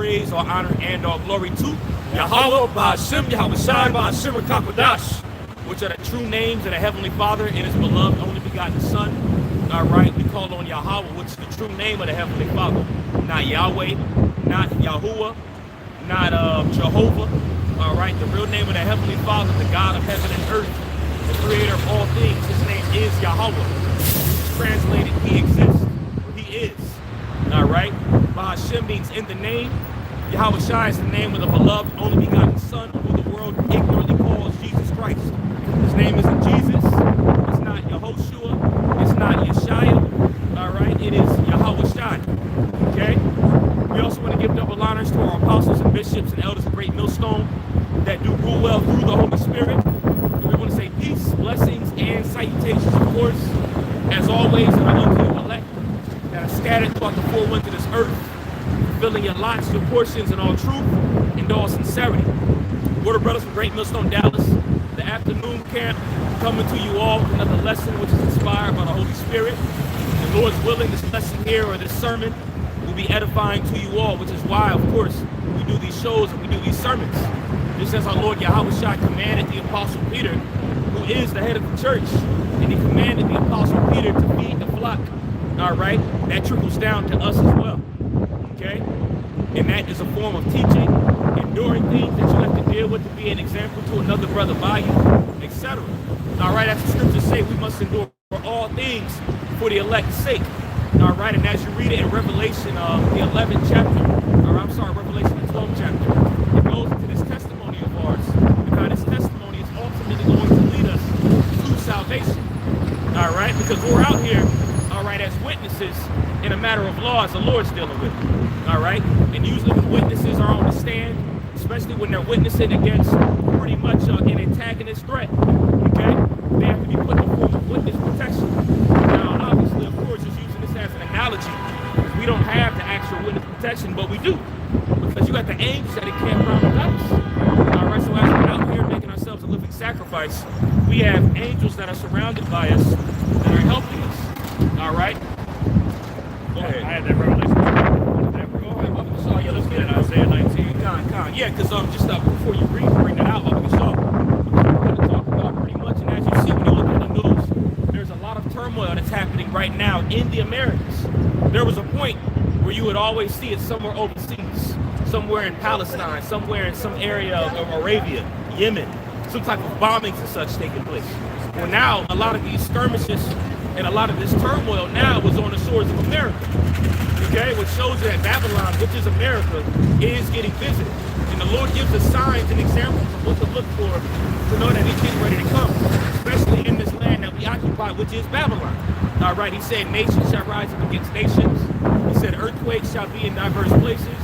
praise, all honor, and all glory to Yahweh, Ba'ashem, Yahweh Shai, Ba'ashem, Rakakwadash, which are the true names of the Heavenly Father and His beloved, only begotten Son. All right, we call on Yahweh, which is the true name of the Heavenly Father. Not Yahweh, not Yahuwah, not Jehovah. All right, the real name of the Heavenly Father, the God of heaven and earth, the creator of all things. His name is Yahweh. Translated, He exists, or He is. All right, Ba'ashem means in the name. Yahweh Shai is the name of the beloved, only begotten Son, who the world ignorantly calls Jesus Christ. His name isn't Jesus. It's not Yehoshua. It's not Yeshaya. All right, it is Yahweh Shai. Okay. We also want to give double honors to our apostles and bishops and elders of Great Millstone that do rule well through the Holy Spirit. And we want to say peace, blessings, and salutations, of course, as always, and unto the elect that are scattered throughout the four winds of this earth, fulfilling your lots, your portions, in all truth and all sincerity. We're the brothers from Great Millstone, Dallas, the afternoon camp, coming to you all with another lesson which is inspired by the Holy Spirit. The Lord's willing, this lesson here or this sermon will be edifying to you all, which is why, of course, we do these shows and we do these sermons. Just as our Lord Yahweh Shai commanded the Apostle Peter, who is the head of the church, and he commanded the Apostle Peter to feed the flock. All right, that trickles down to us as well. Okay, and that is a form of teaching, enduring things that you have to deal with to be an example to another brother by you, etc. All right, as the scriptures say, we must endure for all things for the elect's sake. All right, and as you read it in Revelation, the 11th chapter, or I'm sorry, Revelation, the 12th chapter, it goes into this testimony of ours, and how this testimony is ultimately going to lead us to salvation. All right, because we're out here, all right, as witnesses in a matter of law, as the Lord's dealing with. All right, and usually when witnesses are on the stand, especially when they're witnessing against pretty much an antagonist threat, okay, they have to be put in a form of witness protection. Now, obviously, of course, just using this as an analogy, we don't have the actual witness protection, but we do, because you got the angels that encamp around about us. All right, so as we're out here making ourselves a living sacrifice, we have angels that are surrounded by us that are helping us. All right. Go ahead. I had that revelation. So yeah, let's get it. Isaiah 19. Yeah, because just before you bring that out, we're going to talk about pretty much. And as you see when you look at the news, there's a lot of turmoil that's happening right now in the Americas. There was a point where you would always see it somewhere overseas, somewhere in Palestine, somewhere in some area of Arabia, Yemen, some type of bombings and such taking place. Well, now a lot of these skirmishes and a lot of this turmoil now was on the shores of America. Okay, which shows you that Babylon, which is America, is getting visited. And the Lord gives us signs and examples of what to look for to know that He's getting ready to come, especially in this land that we occupy, which is Babylon. All right, He said nations shall rise up against nations. He said earthquakes shall be in diverse places,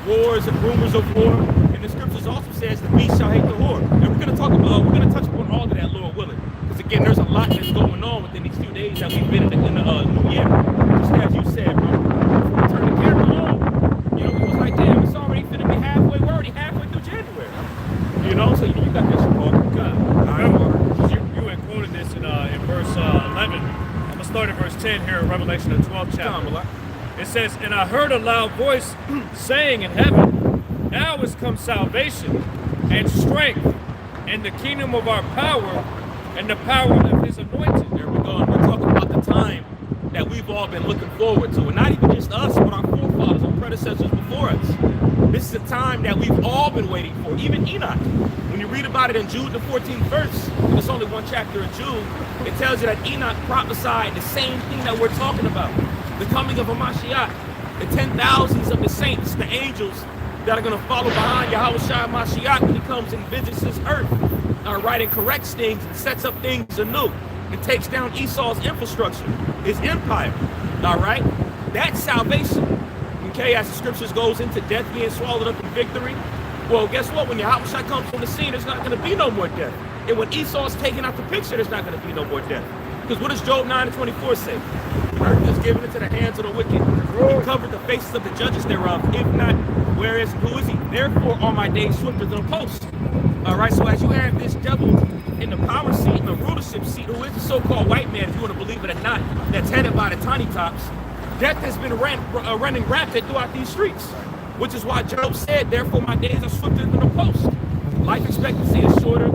wars and rumors of war. And the scriptures also says the beast shall hate the whore. And we're going to touch upon all of that, Lord willing. Because again, there's a lot that's going on within these few days that we've been in the new year. Just as you said, bro. Turn the camera on, you know, we was like, damn, it's already finna be halfway. We're already halfway through January. You know, so you got this report. Good. You had quoted this in verse 11. I'm going to start at verse 10 here in Revelation, the 12th chapter. It says, and I heard a loud voice saying in heaven, now is come salvation and strength and the kingdom of our power and the power of His anointed. There we go. And we're talking about the time that we've all been looking forward to. And not even just us, but our forefathers and predecessors before us. This is a time that we've all been waiting for, even Enoch. When you read about it in Jude, the 14th verse, and it's only one chapter in Jude, it tells you that Enoch prophesied the same thing that we're talking about. The coming of a Mashiach, the 10,000s of the saints, the angels that are going to follow behind Yahweh Shai Mashiach when He comes and visits this earth. All right, and corrects things and sets up things anew. And takes down Esau's infrastructure, his empire. All right, that's salvation. Okay, as the scriptures goes into death being swallowed up in victory. Well, guess what? When Yahweh Shai comes on the scene, there's not going to be no more death. And when Esau's taken out the picture, there's not going to be no more death. Because what does Job 9:24 say? The earth is given into the hands of the wicked. He covered the faces of the judges thereof. If not, where is and who is He? Therefore are my days swifter than a post. All right, so as you have this devil in the power seat, in the rulership seat, who is the so-called white man, if you want to believe it or not, that's headed by the tiny tops, death has been running rampant throughout these streets. Which is why Job said, therefore my days are swifter than a post. Life expectancy is shorter.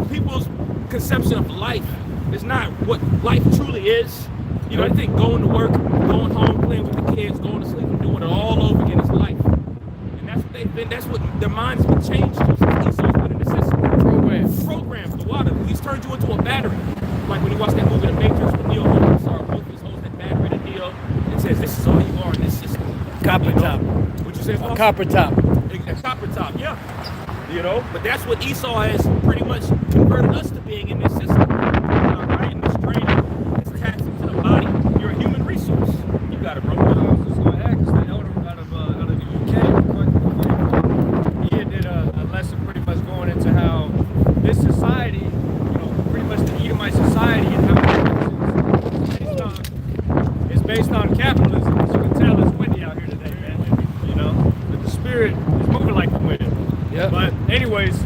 People's conception of life is not what life truly is. You know, they think going to work, going home, playing with the kids, going to sleep, and doing it all over again is life. And that's what they've been, that's what their minds have been changed to since Esau's been in the system. Programmed, the water. He's turned you into a battery. Like when you watch that movie, The Matrix, with Neo holds that battery to Neo and says, this is all you are in this system. Copper top. What'd you say, A copper top. A copper top, yeah. You know, but that's what Esau has pretty much converted us to being in this system. Right? And this training, it's taxing to the body. You're a human resource. You got it, bro. I was just going to ask, because the elder out of the UK, he did a lesson pretty much going into how this society, you know, pretty much the Edomite society and how it's based on capitalism. As you can tell, it's windy out here today, man. You know, but the spirit is moving like the wind. Yep. But anyways,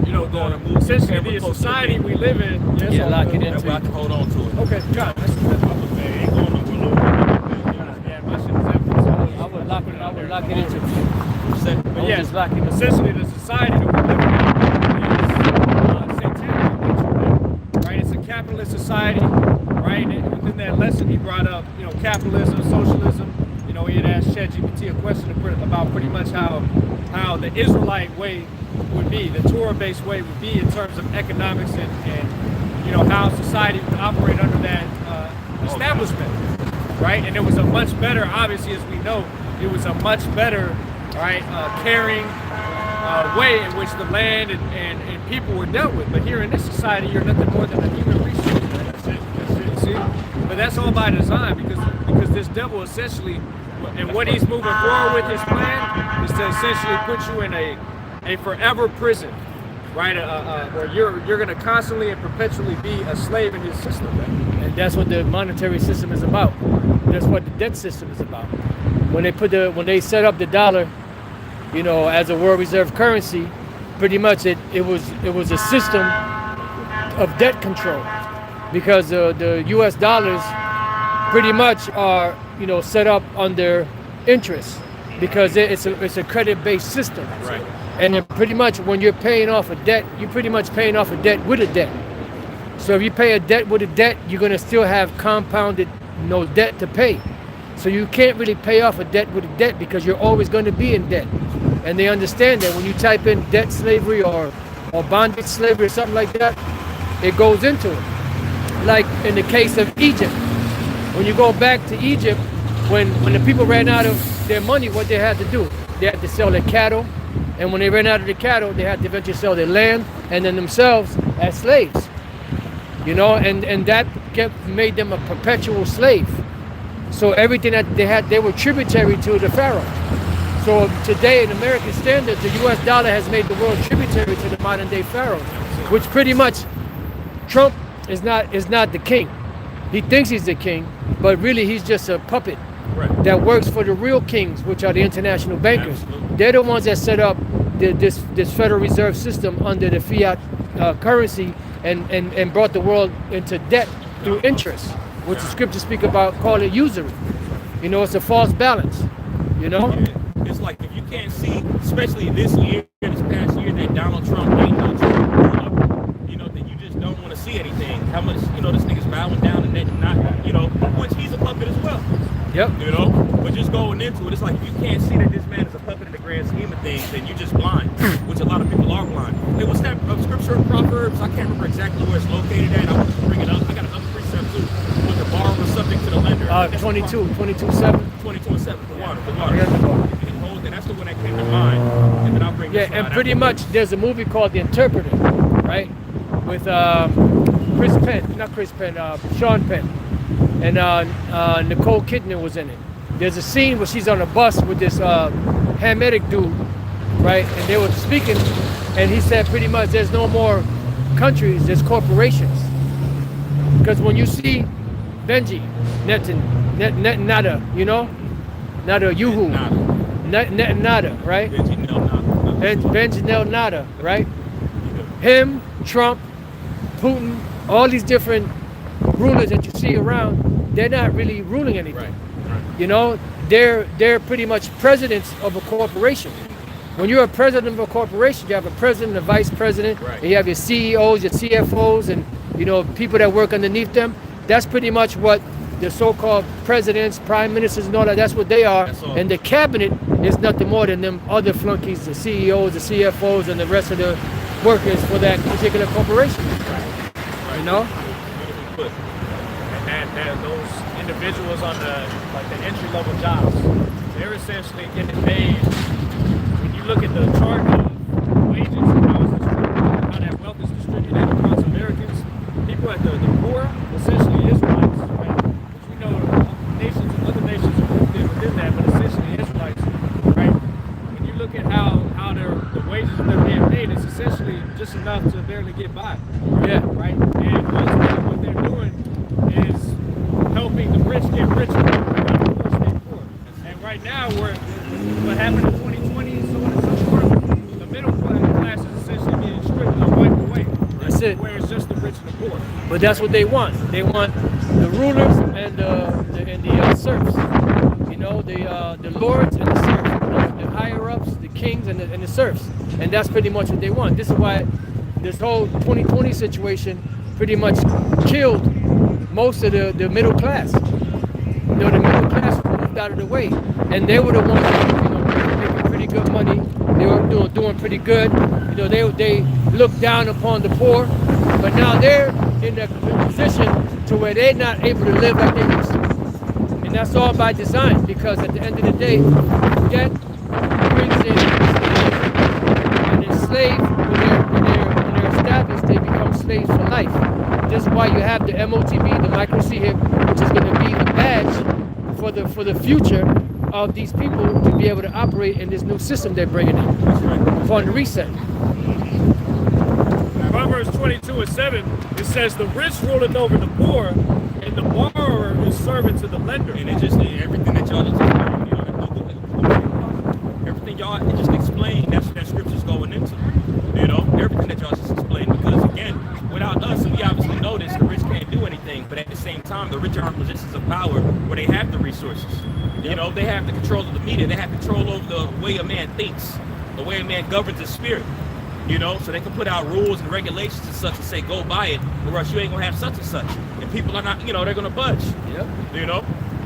you know, essentially the society we live in. Yes, Yeah, lock it into I can hold on to it. Okay, God, that's Ain't going nowhere. yeah, my shit is empty. So I would lock it into. but yeah, just lock it in. essentially the society that we live in is satanic in nature, right? It's a capitalist society, right? And within that lesson he brought up, you know, capitalism, socialism. You know, he had asked ChatGPT a question about pretty much how the Israelite way would be, the Torah-based way would be in terms of economics and you know, how society would operate under that establishment, right? And it was a much better, obviously, as we know, it was a much better, right, caring way in which the land and people were dealt with. But here in this society, you're nothing more than a human resource. Man. That's it. See? But that's all by design, because this devil essentially, and what he's moving forward with his plan is to essentially put you in a forever prison, right? Where you're going to constantly and perpetually be a slave in his system, man. And that's what the monetary system is about. That's what the debt system is about. When they set up the dollar, you know, as a world reserve currency, pretty much it was a system of debt control, because the U.S. dollars pretty much are, you know, set up under interest, because it's a credit-based system. Right. And then pretty much when you're paying off a debt, you're pretty much paying off a debt with a debt. So if you pay a debt with a debt, you're going to still have compounded, you know, debt to pay. So you can't really pay off a debt with a debt, because you're always going to be in debt. And they understand that when you type in debt slavery or bondage slavery or something like that, it goes into it. Like in the case of Egypt, when you go back to Egypt, when the people ran out of their money, what they had to do? They had to sell their cattle. And when they ran out of the cattle, they had to eventually sell their land and then themselves as slaves. You know, and that made them a perpetual slave. So everything that they had, they were tributary to the pharaoh. So today, in American standards, the U.S. dollar has made the world tributary to the modern day pharaoh, which pretty much Trump is not the king. He thinks he's the king, but really he's just a puppet. Right. That works for the real kings, which are the international bankers. Absolutely. They're the ones that set up this Federal Reserve System under the fiat currency and brought the world into debt through interest, which the scriptures speak about, call it usury. You know, it's a false balance, you know? It's like if you can't see, especially this year, this past year, that Donald Trump ain't no Trump, you know, that you just don't want to see anything. How much, you know, this nigga's bowing down and then not, you know, which he's a puppet as well. Yep. You know, but just going into it, it's like if you can't see that this man is a puppet in the grand scheme of things, then you're just blind, which a lot of people are blind. Hey, what's that scripture in Proverbs? I can't remember exactly where it's located at. I want to bring it up. I got another precept too. With the borrower subject to the lender. 22/7. 22:7. The water. If you can hold that, that's the one that came to mind. And then I'll bring this Yeah, and slide pretty after. much there's a movie called The Interpreter, right? With Sean Penn. And Nicole Kidman was in it. There's a scene where she's on a bus with this Hamitic dude, right? And they were speaking, and he said pretty much there's no more countries, there's corporations. Because when you see Benji, Nada, you know? Nada, Yuhu. Nada, right? Benji Nada, right? Him, Trump, Putin, all these different rulers that you see around, they're not really ruling anything. Right. You know, they're pretty much presidents of a corporation. When you're a president of a corporation, you have a president, a vice president, Right. and you have your CEOs, your CFOs, and people that work underneath them. That's pretty much what the so-called presidents, prime ministers, and all that. That's what they are. That's all. And the cabinet is nothing more than them other flunkies, the CEOs, the CFOs, and the rest of the workers for that particular corporation. Right. You know? Put. And those individuals on the entry level jobs, they're essentially getting paid. When you look at the chart of wages and how it's distributed, how that wealth is distributed across Americans, people at the poor, essentially Israelites, right? Which we know nations and other nations are grouped in within that, but essentially Israelites, right? When you look at how the wages that they're being paid, it's essentially just enough to barely get by. Yeah. Right? And what they're doing is helping the rich get richer and the poor stay poor. And right now, what happened in 2020 and so on and so forth, the middle class is essentially getting stripped and wiped away. That's it. Where it's just the rich and the poor. But that's what they want. They want the rulers and the serfs. The lords and the serfs. The higher ups, the kings and the serfs. And that's pretty much what they want. This is why this whole 2020 situation pretty much killed most of the middle class. The middle class moved out of the way, and they were the ones making pretty good money. They were doing pretty good. They looked down upon the poor, but now they're in a position to where they're not able to live like they used to. And that's all by design, because at the end of the day, debt brings in and enslaved. When they're established, they become slaves for life. This is why you have the MOTB, the micro CHIP, which is going to be the badge for the future of these people to be able to operate in this new system they're bringing in. That's right. Upon the reset. Proverbs 22:7, it says, "The rich ruleth over the poor, and the borrower is servant to the lender." And it just everything that y'all just explained, everything y'all just explained, that's what that scripture's going into. Everything that y'all just explained. Because again, without us, we obviously know this, the rich can't do anything. But at the same time, the rich are in positions of power where they have the resources. They have the control of the media. They have control over the way a man thinks, the way a man governs his spirit. So they can put out rules and regulations and such and say, go buy it, or else you ain't gonna have such and such. And people are not, they're gonna budge. Yep.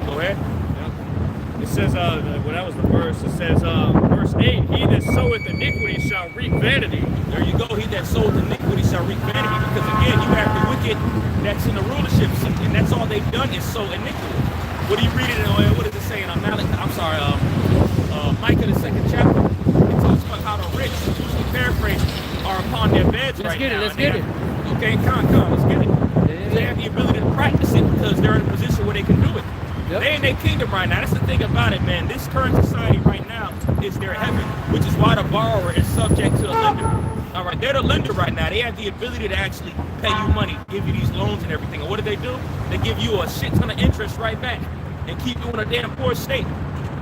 Go ahead. It says, well, that was the verse. It says, verse 8, "He that soweth iniquity shall reap vanity." There you go. He that soweth iniquity shall reap vanity. Because again, you have the wicked that's in the rulership seat, and that's all they've done is sow iniquity. What do you read it in? What is it saying? Micah the 2nd chapter. It talks about how the rich, usually paraphrase, are upon their beds Let's right get it, now. let's And get they it. have- Okay, come, let's get it. They have the ability to practice it because they're in a position where they can do it. Yep. They in their kingdom right now. That's the thing about it, man. This current society right now is their heaven, which is why the borrower is subject to the lender. All right, they're the lender right now. They have the ability to actually pay you money, give you these loans and everything. And what do? They give you a shit ton of interest right back and keep you in a damn poor state.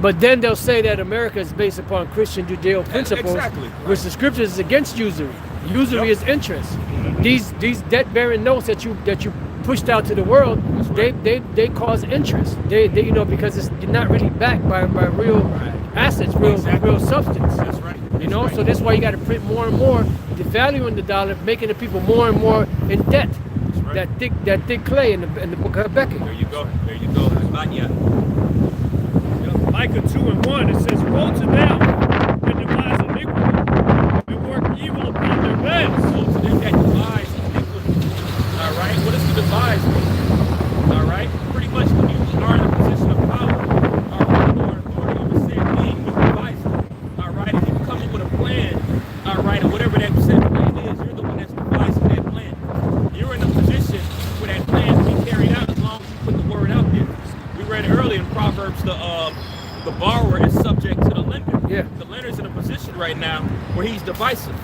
But then they'll say that America is based upon Christian Judeo principles, Exactly. which the scriptures is against usury. Usury is interest. These debt-bearing notes that you pushed out to the world, they cause interest. They because it's not really backed by real assets, real substance. That's right. So that's why you got to print more and more, devaluing the dollar, making the people more and more in debt. Right. That thick clay in the book of Habakkuk. There you go. Vanya. Micah 2:1, it says, "Woe to them that devise iniquity, and work evil upon their beds." Woe to them that devise iniquity. All right. What does the devise mean? All right. Pretty much when you are in a position of power, or authority over said thing, you devise it. All right. If you come up with a plan, all right, or whatever that said plan is, you're the one that's devising that plan. You're in a position where that plan can be carried out as long as you put the word out there. We read earlier in Proverbs the borrower is subject to the lender. Yeah. The lender's in a position right now where he's divisive.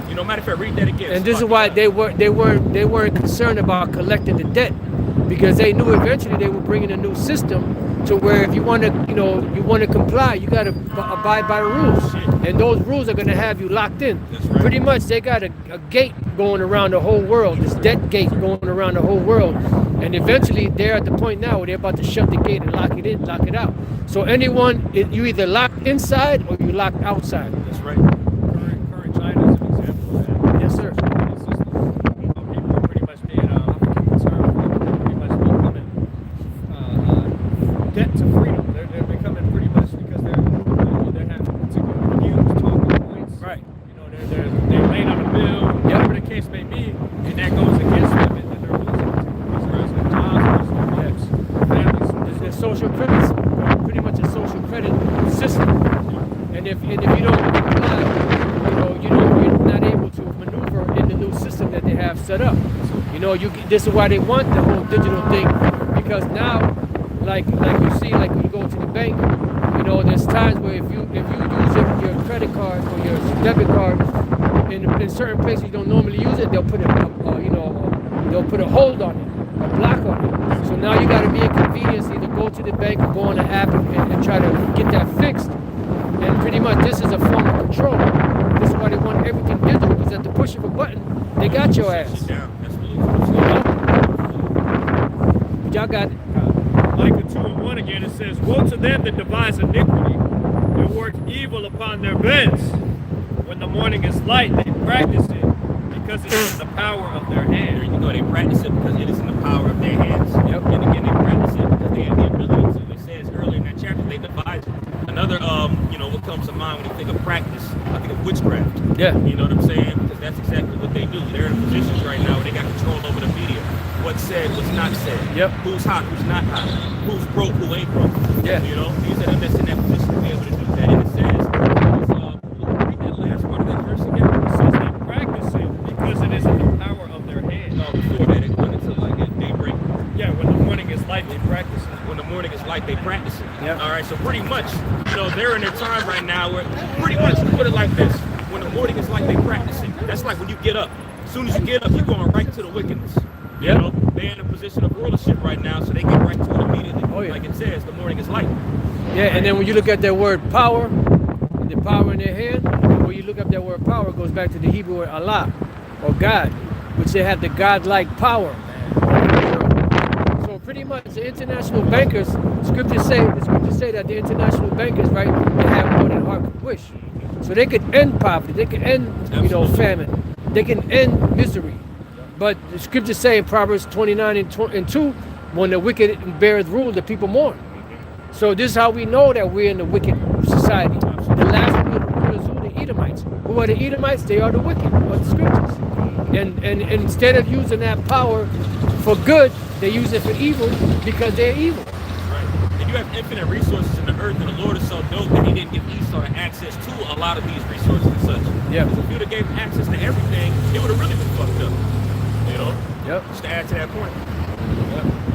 Matter of fact, read that again. And this is why they weren't concerned about collecting the debt, because they knew eventually they were bringing a new system to where if you want to comply, you got to abide by the rules, and those rules are going to have you locked in. That's right. Pretty much, they got a gate going around the whole world, this debt gate going around the whole world, And eventually, they're at the point now where they're about to shut the gate and lock it in, lock it out. So anyone, you either lock inside or you lock outside. That's right. Current China is an example of that. Yes, sir. It's just, people are pretty much being, I forget the term, they're pretty much becoming debt to freedom. They're becoming pretty much because they're having particular views, talking points. Right. You know, they're laying on a bill, whatever the case may be, and that goes against them, and then they're losing their jobs, their lives, families. There's social credit, pretty much a social credit system. And if you don't comply, you're not able to maneuver in the new system that they have set up. You know, this is why they want the whole digital thing, because now, like you see, like when you go to the bank, you know, there's times where if you use your credit card or your debit card in certain places you don't normally use it, they'll put they'll put a hold on it, a block on it. So now you got to be inconvenienced, either go to the bank or go on the app and try to get that fixed. And pretty much this is a form of control. This is why they want everything digital, because at the push of a button, they got your ass. Yeah, that's really You know? But y'all got it. Micah 2:1 again, it says, "Woe to them that devise iniquity, that work evil upon their beds. When the morning is light, they practice it, because it is in the power of their There hand." you go. They practice it because it is in the power of their hands. Yep. And again, they practice it because they have the ability to. It says earlier in that chapter, they devise it. Another, what comes to mind when you think of practice, I think of witchcraft. Yeah. You know what I'm saying? Because that's exactly what they do. They're in positions right now where they got control over the media. What's said, what's not said. Yep. Who's hot, who's not hot. Who's broke, who ain't broke. Yeah. You know, these are them that's in that position to be able to do that. And it says, read that last part of that verse again. It says they practice it because it is in the power of their hand. Before that, it went into like at daybreak. Yeah, when the morning is light, they practice it. When the morning is light, they practice it. Yep. All right, so pretty much, they're in their time right now where pretty much put it like this. When the morning is light, they practice it. That's like when you get up. As soon as you get up, you're going right to the wickedness. You Yep. know, they're in a position of rulership right now, so they get right to it immediately. Oh, yeah. Like it says, the morning is light. Yeah, and then when you look at that word power, the power in their hand, when you look up that word power, it goes back to the Hebrew word Allah, or God, which they have the God-like power. So pretty much the international bankers, the scriptures say that the international bankers, right, they have more than heart could wish. So they could end poverty, they could end, famine, they can end misery. But the scriptures say in Proverbs 29 and 2, when the wicked beareth rule, the people mourn. So this is how we know that we're in the wicked society. The last rulers who the Edomites. Who are the Edomites? They are the wicked, or the scriptures. And instead of using that power for good, they use it for evil because they're evil. Right. And you have infinite resources in the earth, and the Lord is so dope that he didn't give Esau access to a lot of these resources and such. Yeah. Because if you'd have gave him access to everything, it would have really been fucked up. You know? Yep. Just to add to that point.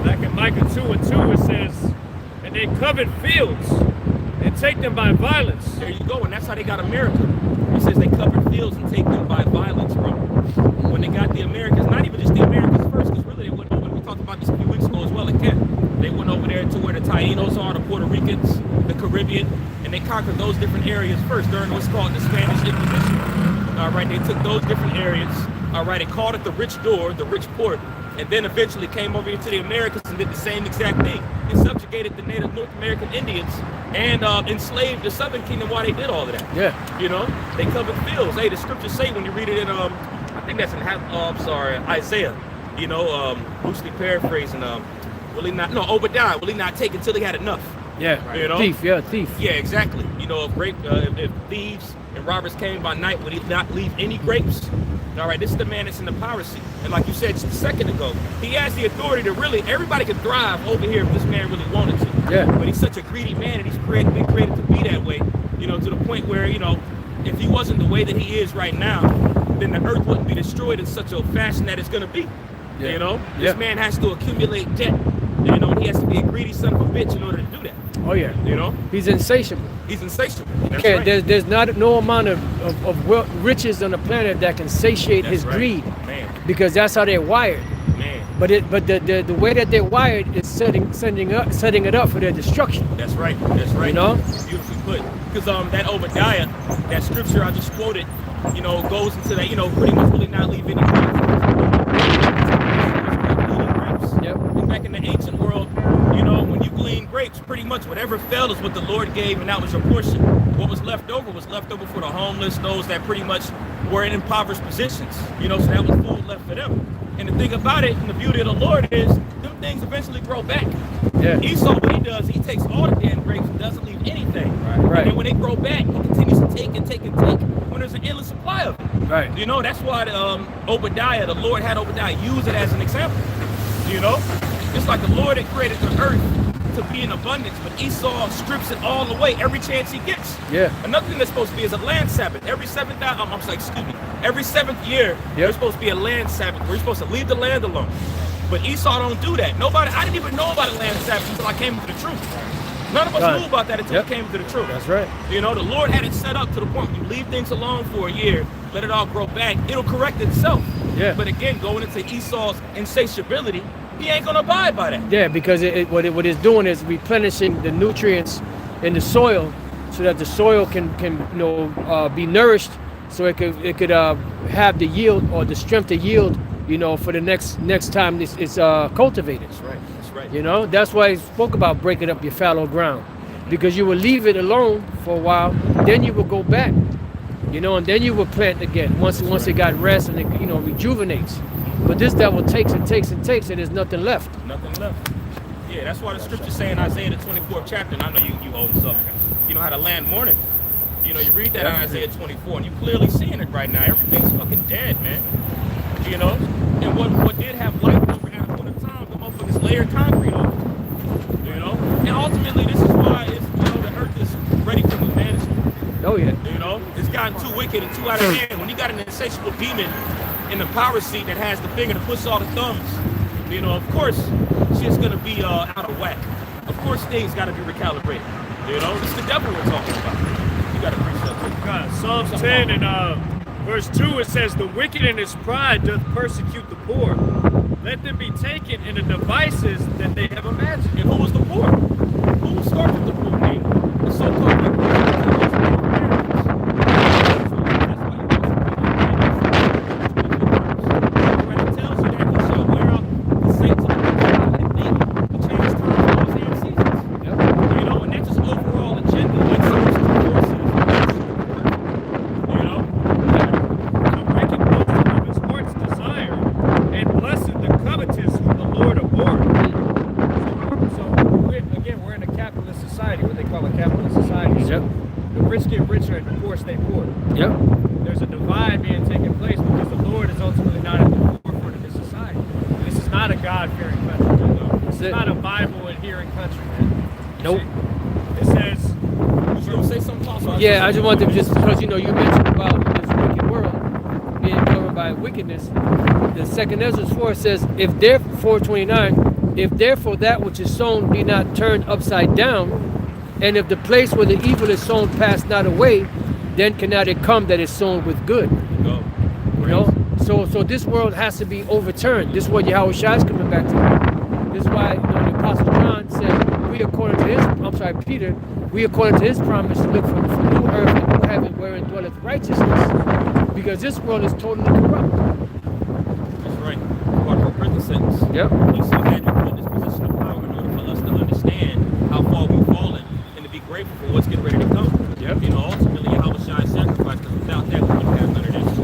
Back in Micah 2:2, it says, "And they covet fields and take them by violence." There you go, and that's how they got America. It says they covered fields and take them by violence, bro. When they got the Americans, not even just the Americans first, because really they went over, we talked about this a few weeks ago as well at Camp. They went over there to where the Tainos are, the Puerto Ricans, the Caribbean, and they conquered those different areas first during what's called the Spanish Inquisition. All right, they took those different areas, all right, and called it the rich door, the rich port, and then eventually came over here to the Americas and did the same exact thing. They subjugated the native North American Indians and enslaved the Southern Kingdom while they did all of that. Yeah. You know, they covered fields. Hey, the scriptures say when you read it in, I think that's in, Isaiah, loosely paraphrasing, Obadiah, will he not take until he had enough? Yeah. You know? Thief. Yeah, exactly. You know, if thieves and robbers came by night, would he not leave any grapes? All right, this is the man that's in the power seat. And like you said just a second ago, he has the authority to really, everybody can thrive over here if this man really wanted to. Yeah. But he's such a greedy man, and he's been created to be that way, to the point where, if he wasn't the way that he is right now, then the earth wouldn't be destroyed in such a fashion that it's going to be. Yeah. This man has to accumulate debt, and he has to be a greedy son of a bitch in order to do that. Oh yeah. He's insatiable. He's insatiable. That's Okay, right. there's no amount of riches on the planet that can satiate That's his right. greed, Man. because that's how they're wired. Man. But the way that they're wired is setting it up for their destruction. That's right. That's right. You know? Beautifully put. Because that Obadiah, that scripture I just quoted, goes into that, pretty much really not leave any grapes. Yep. And back in the ancient world, when you glean grapes, pretty much whatever fell is what the Lord gave, and that was your portion. What was left over for the homeless, those that pretty much were in impoverished positions. So that was food left for them. And the thing about it, and the beauty of the Lord is, them things eventually grow back. Yeah. Esau, what he does, he takes all the damn grapes and doesn't leave anything. Right. And then when they grow back, he continues to take and take and take when there's an endless supply of it. Right. That's why Obadiah, the Lord had Obadiah use it as an example. It's like the Lord had created the earth to be in abundance, but Esau strips it all away every chance he gets. Yeah. Another thing that's supposed to be is a land Sabbath. Every seventh year, there's supposed to be a land Sabbath where you're supposed to leave the land alone. But Esau don't do that. I didn't even know about a land Sabbath until I came into the truth. None of us knew about that until we came into the truth. That's right. The Lord had it set up to the point when you leave things alone for a year, let it all grow back, it'll correct itself. Yeah. But again, going into Esau's insatiability, he ain't gonna abide by that. Yeah, because what it's doing is replenishing the nutrients in the soil, so that the soil can be nourished, so it could have the yield or the strength to yield, for the next time it's cultivated. That's right. That's why I spoke about breaking up your fallow ground, because you will leave it alone for a while, then you will go back, and then you will plant again once it got rest and it rejuvenates. But this devil takes and takes and takes, and there's nothing left. Nothing left. Yeah, that's why the scripture say in Isaiah the 24th chapter, and I know you hold this up, how the land mourneth. You read that in Isaiah 24, and you clearly seeing it right now. Everything's fucking dead, man. And what did have life over at a point of time, the motherfuckers layered concrete over. And ultimately, this is why the earth is ready for new management. Oh yeah. It's gotten too wicked and too out of hand. When you got an insatiable demon in the power seat that has the finger to push all the thumbs, of course, shit's gonna be out of whack. Of course, things gotta be recalibrated. It's the devil we're talking about. You gotta preach that. Psalms 10 and verse 2, it says, "The wicked in his pride doth persecute the poor. Let them be taken in the devices that they have imagined." And who was the poor? Who started the poor name? The so-called people. There's a divide being taken place because the Lord is ultimately not at the forefront of this society. This is not a God-fearing country. This is not a Bible-adhering country, man. Nope. It says... You going to say something also? Yeah, I just wanted to because you mentioned about this wicked world being governed by wickedness. The second Ezra 4 says, if therefore that which is sown be not turned upside down, and if the place where the evil is sown pass not away, then cannot it come that is sown with good. So this world has to be overturned. This is what Yahweh Shai is coming back to. This is why the Apostle John said, Peter, we according to his promise look for new earth and new heaven wherein dwelleth righteousness. Because this world is totally corrupt. That's right. Part of a prison sentence. Yep. Esau had to put in this position of power in order for us to understand how far we've fallen and to be grateful for what's getting ready to come. Yep. Ultimately Yahweh Shai sacrificed, because without that we wouldn't have none of this.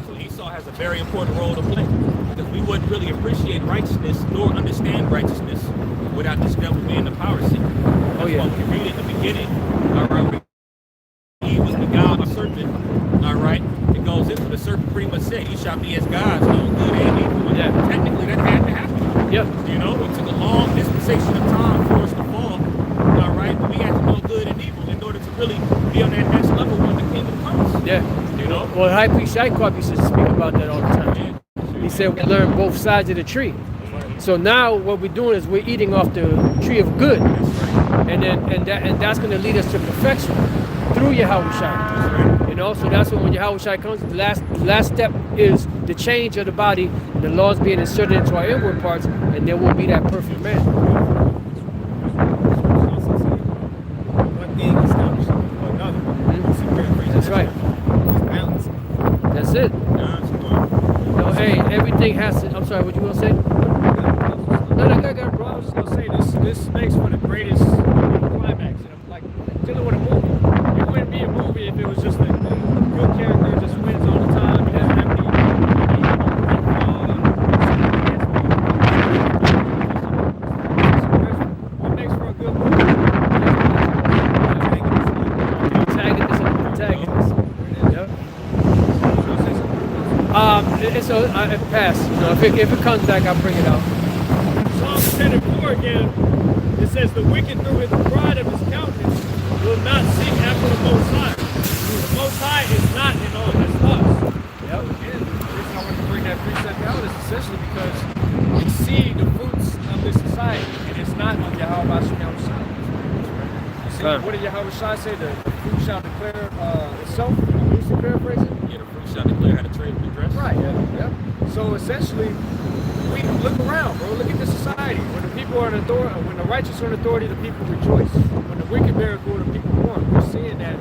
So Esau has a very important role to play, because we wouldn't really appreciate righteousness nor understand righteousness without this devil being the power seat. That's why when you read it in the beginning, Eve was beguiled by the serpent, it goes into the serpent pretty much saying, you shall be as gods, knowing good and evil. And technically that had to happen. Yep. It took a long dispensation of time for us to fall, but we had to know good and evil in order to really be on that next level when the kingdom comes. Yeah. Well, High Priest Shaikop used to speak about that all the time. He said we learn both sides of the tree. So now what we're doing is we're eating off the tree of good, and that's going to lead us to perfection through Yahweh Shai. So that's when Yahweh Shai comes. The last step is the change of the body, the laws being inserted into our inward parts, and then we'll be that perfect man. One thing established another. That's right. That's it. Hey, everything has to. I'm sorry, what you gonna say? this makes for the greatest climax. You know, like dealing with a movie. It wouldn't be a movie if it was just a good character just wins all the time. It doesn't have what makes for a good movie? Antagonist and protagonist. Yep. It's a pass. You know, if it comes back, I'll bring it out. Psalms 10 and 4 again, it says, the wicked through his pride of his countenance will not seek after the Most High. The Most High is not in all his thoughts. Yep. Again, the reason I wanted to bring that precept out is essentially because we see the fruits of this society, and it's not on Yahweh Shai. You see, what did Yahweh Shai say? The fruit shall declare itself. Loosely paraphrasing. Yeah, the fruit shall declare how to trade and dress. Right. Yeah. So essentially, we look around, bro. Look at the society. When the people are in authority, when the righteous are in authority, the people rejoice. When the wicked bear rule, the people mourn. We're seeing that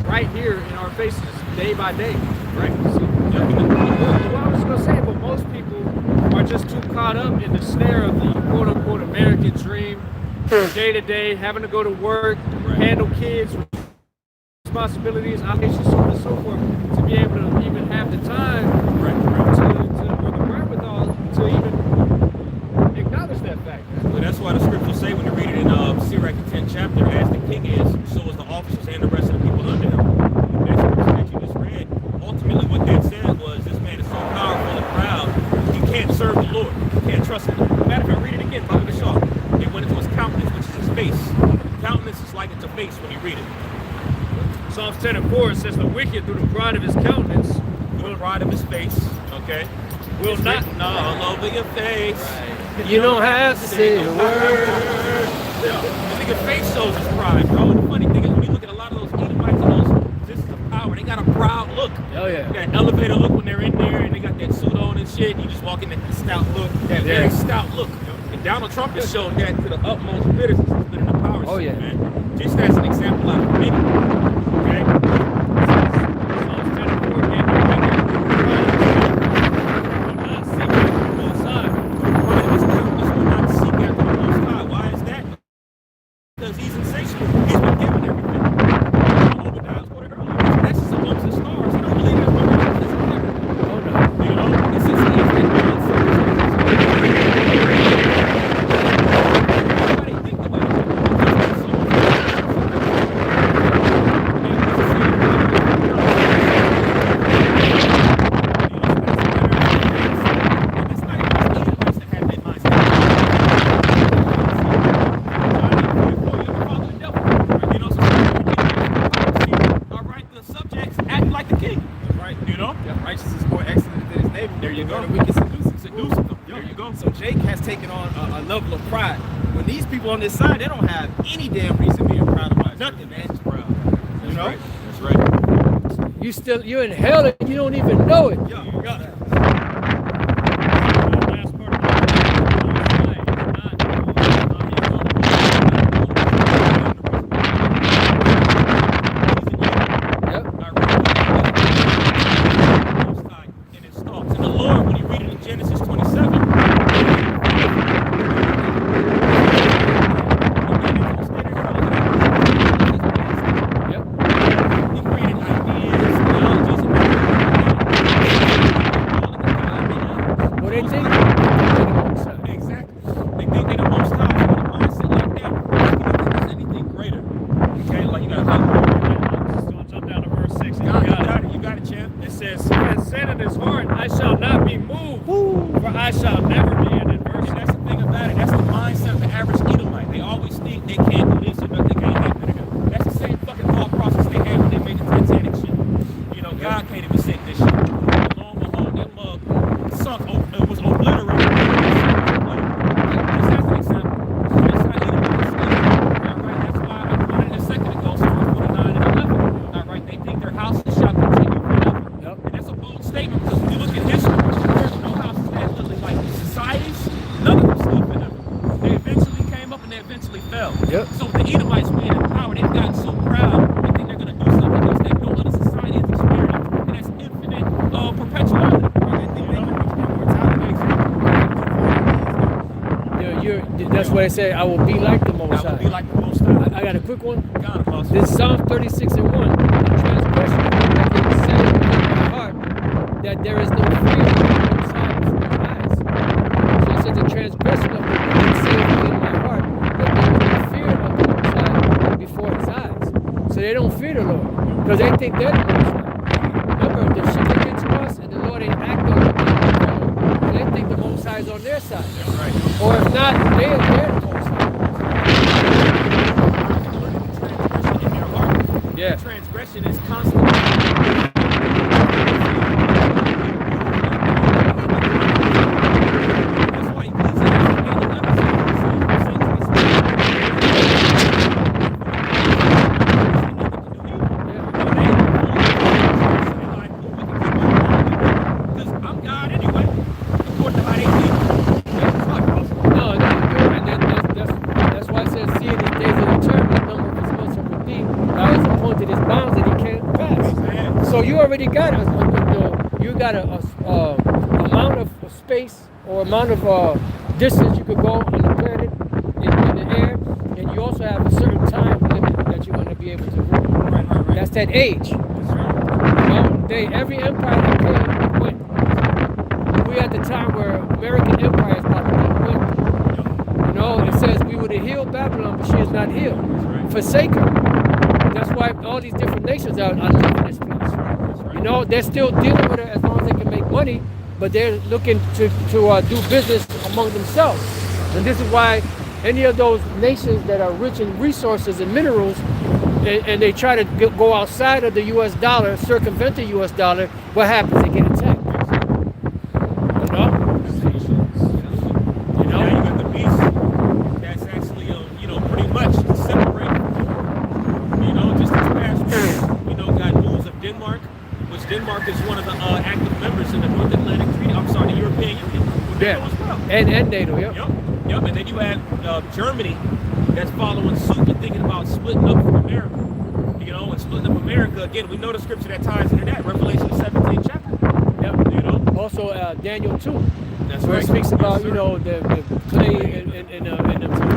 right here in our faces, day by day. Right. So, well, I was gonna say, but most people are just too caught up in the snare of the quote unquote American dream, day to day, having to go to work, handle kids, responsibilities, obligations, so on and so forth, to be able to even have the time or the wherewithal to even acknowledge that fact. Well, that's why the scriptures say when you read it in Sirach, the 10th chapter, as the king is, so is the officers and the rest of the people under him. That scripture that you just read, ultimately what that said was this man is so powerful and proud, he can't serve the Lord. He can't trust him. Matter of fact, read it again, Baba the Shaw. It went into his countenance, which is his face. Countenance is like it's a face when you read it. Psalms 10 and 4 says, the wicked through the pride of his countenance Through the pride of his face, okay? will not. All over your face. You don't have to say a word. The nigga face shows his pride, bro. The funny thing is when you look at a lot of those Edomites and those positions of power, they got a proud look. Oh yeah. That elevator look when they're in there and they got that suit on and shit. You just walk in that stout look, that very stout look. And Donald Trump has shown that to the utmost bitterness he's been in the power Oh, seat, yeah. man. Just as an example out of many. Okay? Psalms 10 and 4 again, the wicked through the pride of his countenance will not seek after the Most High. Pride of his countenance will not seek after the Most High. Why is that? Because he's insatiable. He's been given everything. Obadiah quoted earlier. That's just amongst the stars. He don't believe there's no one else that's there. Oh no. You know? It's just he's been Everybody think about it. Righteousness is more excellent than his neighbor. There you go. The wicked seduce him. There you go. So Jake has taken on a level of pride. When these people on this side, they don't have any damn reason being proud about it. Nothing, man. Just proud. You know? That's right. You're in hell and you don't even know it. Yeah, you got it. Last part of the Most High is Yep. In his thoughts. And the Lord, when you read it in Genesis 27, Yep. he created ideas, theologies, and why it said, I will be like the Most I will be High. like the Most High. I got a quick one. God, Apostle. This is Psalm 36 and 1. The transgression of the wicked said in my heart that there is no fear of the Most High before his eyes. So it said the transgression of the wicked said in my heart that there is no fear of the Most High before his eyes. So they don't fear the Lord because they think they're the Most High. Remember, the shit they did to us and the Lord ain't act on it. They think the Most High is on their side. That's right. Or if not, they're the Most High. Transgression in their heart. Yeah. Transgression is constant. That's why because I'm God anyway, according to how they think. No, that's why it says, see in his days of return, the number of his months are redeemed. Now he's appointed his bounds that he can't pass. So you already got a amount of space or amount of distance you could go on the planet in the air, and you also have a certain time limit that you're going to be able to rule. Right. That's that age. You know, every empire that came went. We at the time where American empire is about to be went. You know, it says we would have healed Babylon, but she is not healed. Forsake her. That's why all these different nations are leaving this place. You know, they're still dealing with her as long as they can make money, but they're looking to do business among themselves. And this is why any of those nations that are rich in resources and minerals, and they try to go outside of the U.S. dollar, circumvent the U.S. dollar, what happens? They get attacked. You know? Now you got the beast that's actually, pretty much separated. You know, just this past week, got news of Denmark, which Denmark is one of the active members in the North Atlantic Treaty. I'm sorry, the European Union. Yeah. NATO as well. And NATO, yep. Yep. And then you have Germany that's following suit and thinking about splitting up from America. And splitting up America. Again, we know the scripture that ties into that, Revelation 17 chapter. Yep. Also, Daniel 2. That's where right. it speaks about, Yes, the clay and the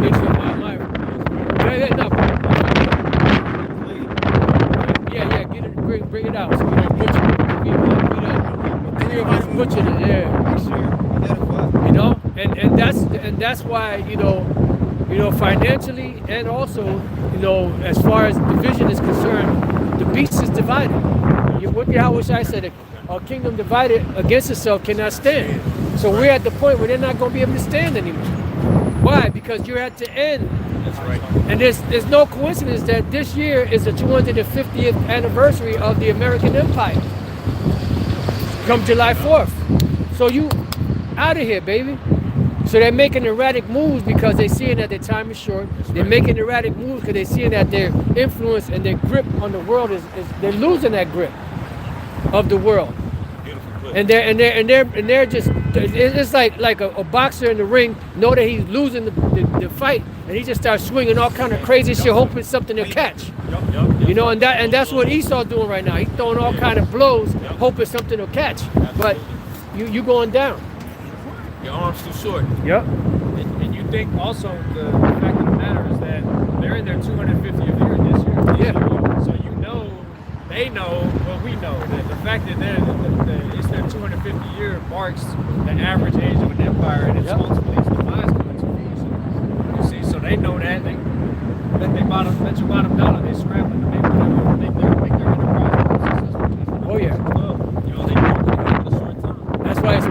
nature of Mara. Yeah, get it, bring it out so we don't butcher it. The three of us butchered it, yeah. You know, and that's why, financially and also, as far as division is concerned, the beast is divided. What the hell wish I said? A kingdom divided against itself cannot stand. So we're at the point where they're not going to be able to stand anymore. Why? Because you're at the end. That's right. And there's no coincidence that this year is the 250th anniversary of the American Empire. Come July 4th. So you out of here, baby. So they're making erratic moves because they're seeing that their time is short. They're making erratic moves because they're seeing that their influence and their grip on the world is they're losing that grip of the world. And they're just, it's like a boxer in the ring know that he's losing the fight, and he just starts swinging all kind of crazy shit, hoping something to catch. And that's what Esau's doing right now. He's throwing all kind of blows, hoping something will catch. But you going down. Your arm's too short. Yep. And you think also the fact of the matter is that they're in their 250th year this year. Yeah. So they know what we know. The fact that it's their 250 year marks the average age of an empire, and it's ultimately its demise coming to fruition. You see, so they know that. They bet your bottom dollar, they scrambling to make their enterprise successful. Oh yeah. They know in a short time. That's why it's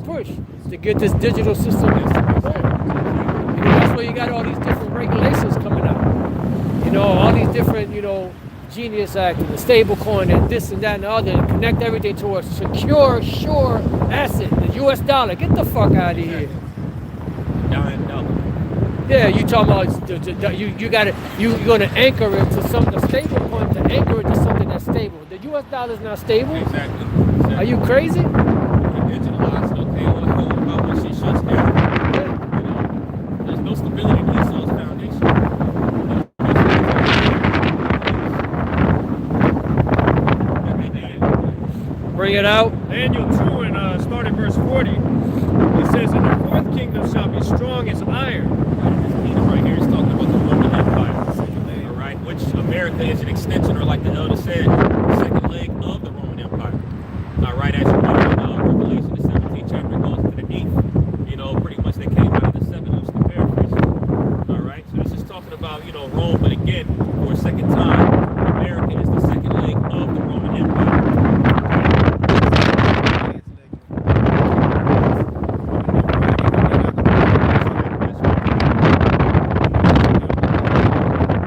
push to get this digital system. That's why you got all these different regulations coming out. All these different, Genius Act and the stable coin and this and that and the other, and connect everything to a secure, sure asset, the US dollar. Get the fuck out of here. Dying dollar. Yeah, you talking about you're gonna anchor it to something, a stable coin to anchor it to something that's stable. The US dollar is not stable. Exactly. Are you crazy? Digitalized, okay, about when she shuts down. There's no stability in Esau's foundation. Bring it out. Daniel 2 and start at verse 40. It says, and the fourth kingdom shall be strong as iron. This kingdom right here is talking about the Roman Empire. All right, which America is an extension, or like the elder said, the second leg of the Roman Empire. All right, as you know, Revelation, the 17th chapter goes into the 8th. You know, pretty much they came out of the 7 of the paraphrase. All right, so this is talking about, you know, Rome, but again, for a second time, America is the second leg of the Roman Empire.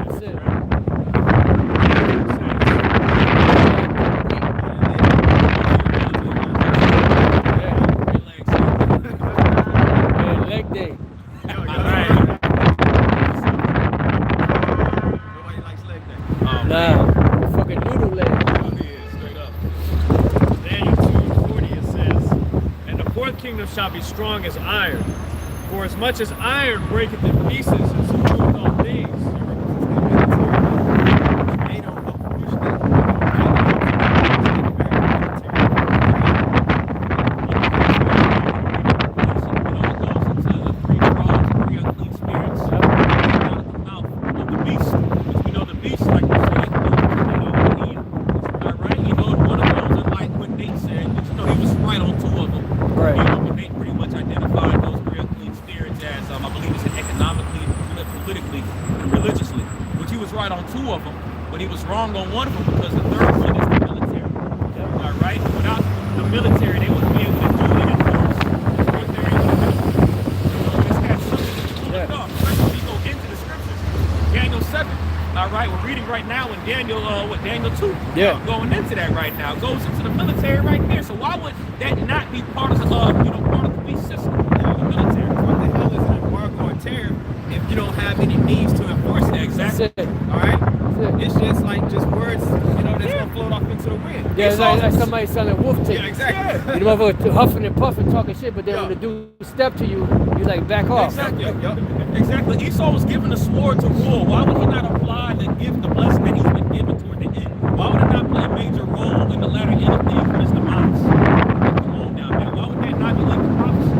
That's it. Yeah, leg day. Nobody likes leg day. Nah, fucking noodle leg. Straight up. Daniel 2:40 it says, and the fourth kingdom shall be strong as iron. For as much as iron breaketh in pieces and subdueth all things. They don't help push that. Right on two of them, but he was wrong on one of them because the third one is the military. All right, without the military, they wouldn't be able to do it in force. Let's have something to look up. Especially when we go into the scriptures. Daniel 7. All right, we're reading right now in Daniel, Daniel 2. Yeah. Going into that right now, goes into the military right there. So why would that not be part of the, part of the beast system? The military. What the hell is an embargo or tariff if you don't have any means to enforce it? That's Exactly. it. All right? That's it. It's just like words, that's gonna float off into the wind. Yeah, it's like somebody selling wolf tape. Yeah, exactly. You know, motherfucker huffing and puffing, talking shit, but then Yeah. when the dude step to you, you like back off. Exactly. Yup. Exactly. Esau was given the sword to rule. Why would he not apply the gift, the blessing that he's been given toward the end? Why would it not play a major role in the latter end of things for his demise? Come on now, man. Why would that not be linked to prophecy?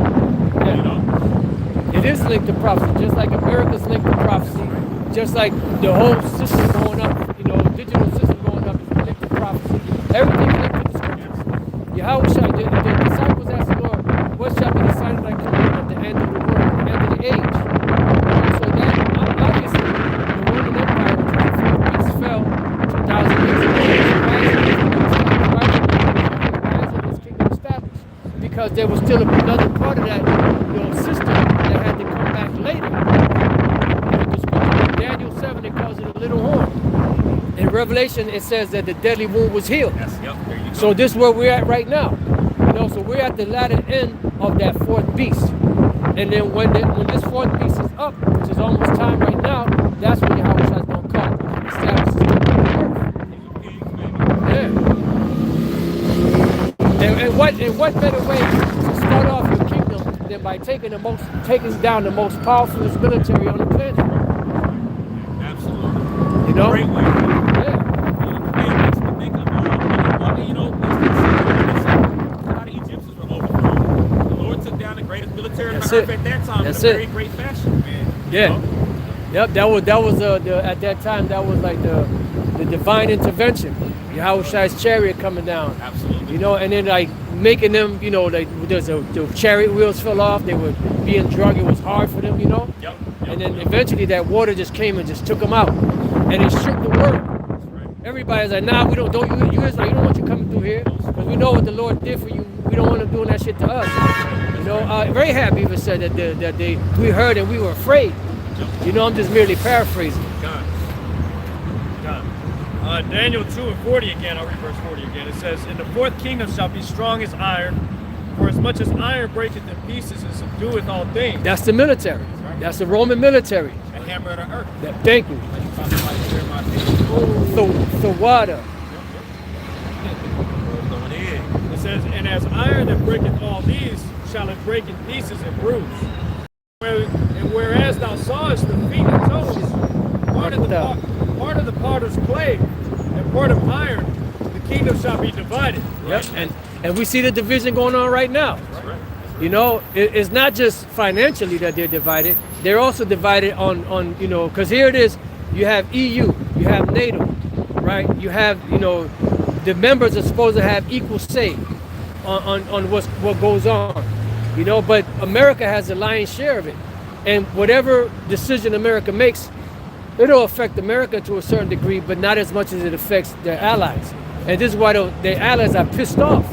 Yeah. You know? It is linked to prophecy, just like America's linked to prophecy, just like the whole system going up, digital system going up is linked to prophecy. Everything is linked to the scriptures. Yahweh shall, the disciples asked the Lord, what shall be the sign of thy coming at the end of the world, at the end of the age? So that, obviously, the Roman Empire, which was the fourth beast, fell 2,000 years ago. Why isn't this kingdom established? Because there was still another part of that system that had to come back later. In Daniel 7, it calls it a little horn. In Revelation, it says that the deadly wound was healed. Yes, yep, there you go. So this is where we're at right now. So we're at the latter end of that fourth beast. And then when this fourth beast is up, which is almost time right now, that's when Yahweh is going to come and establish his kingdom on earth. Yeah. And what better way to start off your kingdom than by taking down the most powerful military on the planet? Absolutely. You know? Great way. Yeah. It makes me think of, a lot of Egyptians were overthrown. The Lord took down the greatest military on That's earth it. at that time That's in a it. very great fashion. Yeah. Yep, that was at that time that was like the divine intervention. Yahweh's chariot coming down. Absolutely. And then like making them, like the chariot wheels fell off, they were being drugged, it was hard for them, Yep. And then eventually that water just came and just took them out. And it shook the world. Everybody's like, nah, we don't you guys like, you don't want you coming through here. Because we know what the Lord did for you. We don't want them doing that shit to us. Rahab even said that we heard and we were afraid. I'm just merely paraphrasing. God. Daniel 2:40 again, I'll read verse 40 again. It says, and the fourth kingdom shall be strong as iron, for as much as iron breaketh in pieces and subdueth all things. That's the military. That's the Roman military. A hammer of the earth. Thank you. The water. It says, and as iron that breaketh all these, shall it break in pieces and bruise. And whereas thou sawest the feet and toes, part of the potter's clay, and part of iron, the kingdom shall be divided. Yep. And we see the division going on right now. That's right. You know, it's not just financially that they're divided. They're also divided on you know, because here it is, you have EU, you have NATO, right? You have, you know, the members are supposed to have equal say on what goes on, you know, but America has the lion's share of it. And whatever decision America makes, it'll affect America to a certain degree, but not as much as it affects their allies. And this is why their allies are pissed off.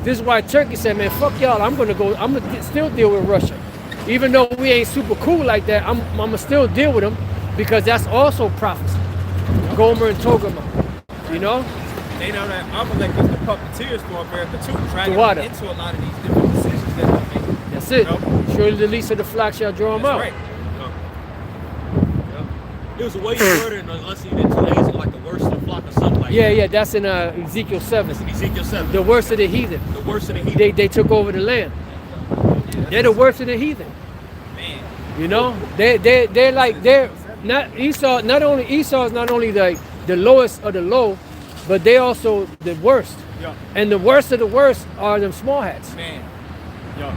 This is why Turkey said, man, fuck y'all, I'm gonna still deal with Russia. Even though we ain't super cool like that, I'm gonna still deal with them because that's also prophecy. Gomer and Togama, you know? They know that Amalek is the puppeteers for America too, dragging what? them into a lot of these different decisions that they make. That's it. You know? Surely the least of the flock shall draw them out. That's right. It was a way you worded it unless you did 2 days like the worst of the flock or something like Yeah, that. yeah, that's in Ezekiel 7. That's in Ezekiel 7. The worst of the heathen. The worst of the heathen. They took over the land. They're the worst of the heathen. Man. You know, they're not Esau. Not only Esau is not only the lowest of the low, but they also the worst. Yeah. And the worst of the worst are them small hats. Man. Yo.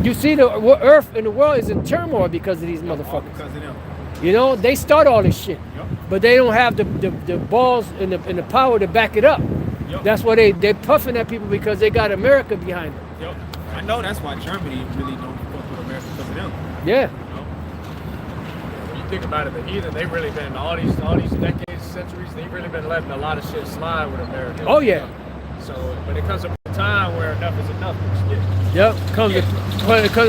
You see, the earth and the world is in turmoil because of these All motherfuckers. because of them. You know, they start all this shit, Yep. but they don't have the balls and the power to back it up. Yep. That's why they're puffing at people because they got America behind them. Yo. I know that's why Germany really don't fuck with America because of them. Yeah. When you think about it, the heathen, they've really been all these decades, centuries, they've really been letting a lot of shit slide with America. Oh yeah. So, but it comes a time where enough is enough. Shit. Yep. Comes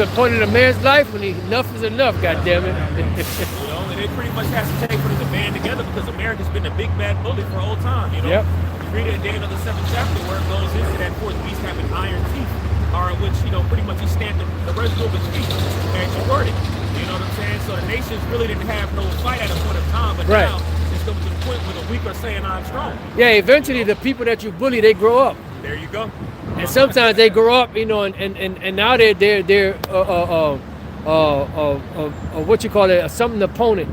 a point in a man's life when enough is enough. God damn it. You know, and they pretty much has to take for them to band together because America's been a big bad bully for a whole time, you know? Yep. You read it in Daniel the 7th chapter where it goes into that fourth beast having iron teeth, or in which, you know, pretty much he stand the residue of his feet and you word it. You know what I'm saying? So the nations really didn't have no fight at a point of time, but Right. now it's coming to the point where the weak are saying I'm strong. Yeah. Eventually, the people that you bully, they grow up, There you go. and sometimes they grow up, you know, and now they're what you call it, something opponent.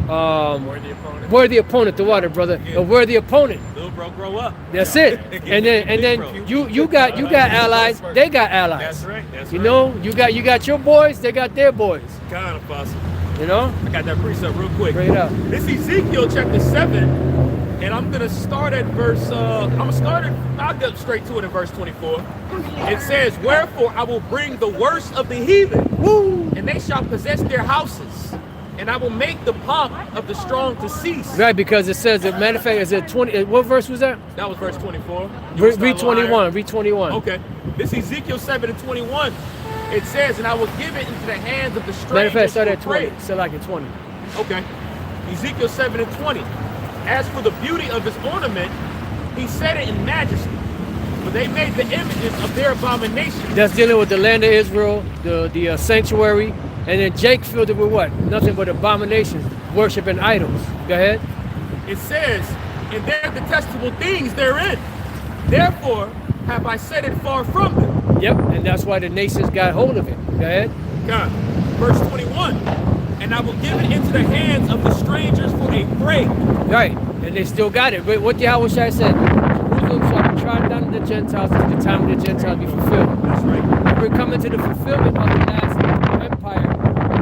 Worthy opponent. Worthy opponent, the water, brother. Yeah. A worthy opponent. Little bro, grow up. That's it. And then you got allies. They got allies. That's right. That's You right. know, you got your boys. They got their boys. Kind of possible. You know, I got that precept real quick. bring it up. This Ezekiel chapter 7, and I'm gonna start at verse. I'll get straight to it in verse 24. It says, "Wherefore I will bring the worst of the heathen, and they shall possess their houses, and I will make the pomp of the strong to cease." Right, because it says, as a matter of fact, is it 20? What verse was that? That was verse 24. You wanna Read start a little 21. higher? Read 21. Okay. This Ezekiel 7 and 21. It says, "And I will give it into the hands of the Matter of fact, strangers start for at 20. prey." Still like at 20. Okay. Ezekiel 7 and 20. "As for the beauty of his ornament, he set it in majesty. For they made the images of their abominations." That's dealing with the land of Israel, the sanctuary, and then Jake filled it with what? Nothing but abominations, worshiping idols. Go ahead. It says, "And their detestable things therein. Therefore have I set it far from them." Yep, and that's why the nations got hold of it. Go ahead. God. Verse 21. "And I will give it into the hands of the strangers for a prey." Right, and they still got it. But what Yahushua said, Jerusalem shall be trodden down to the Gentiles until the time of the Gentiles be fulfilled. That's right. And we're coming to the fulfillment of the last empire,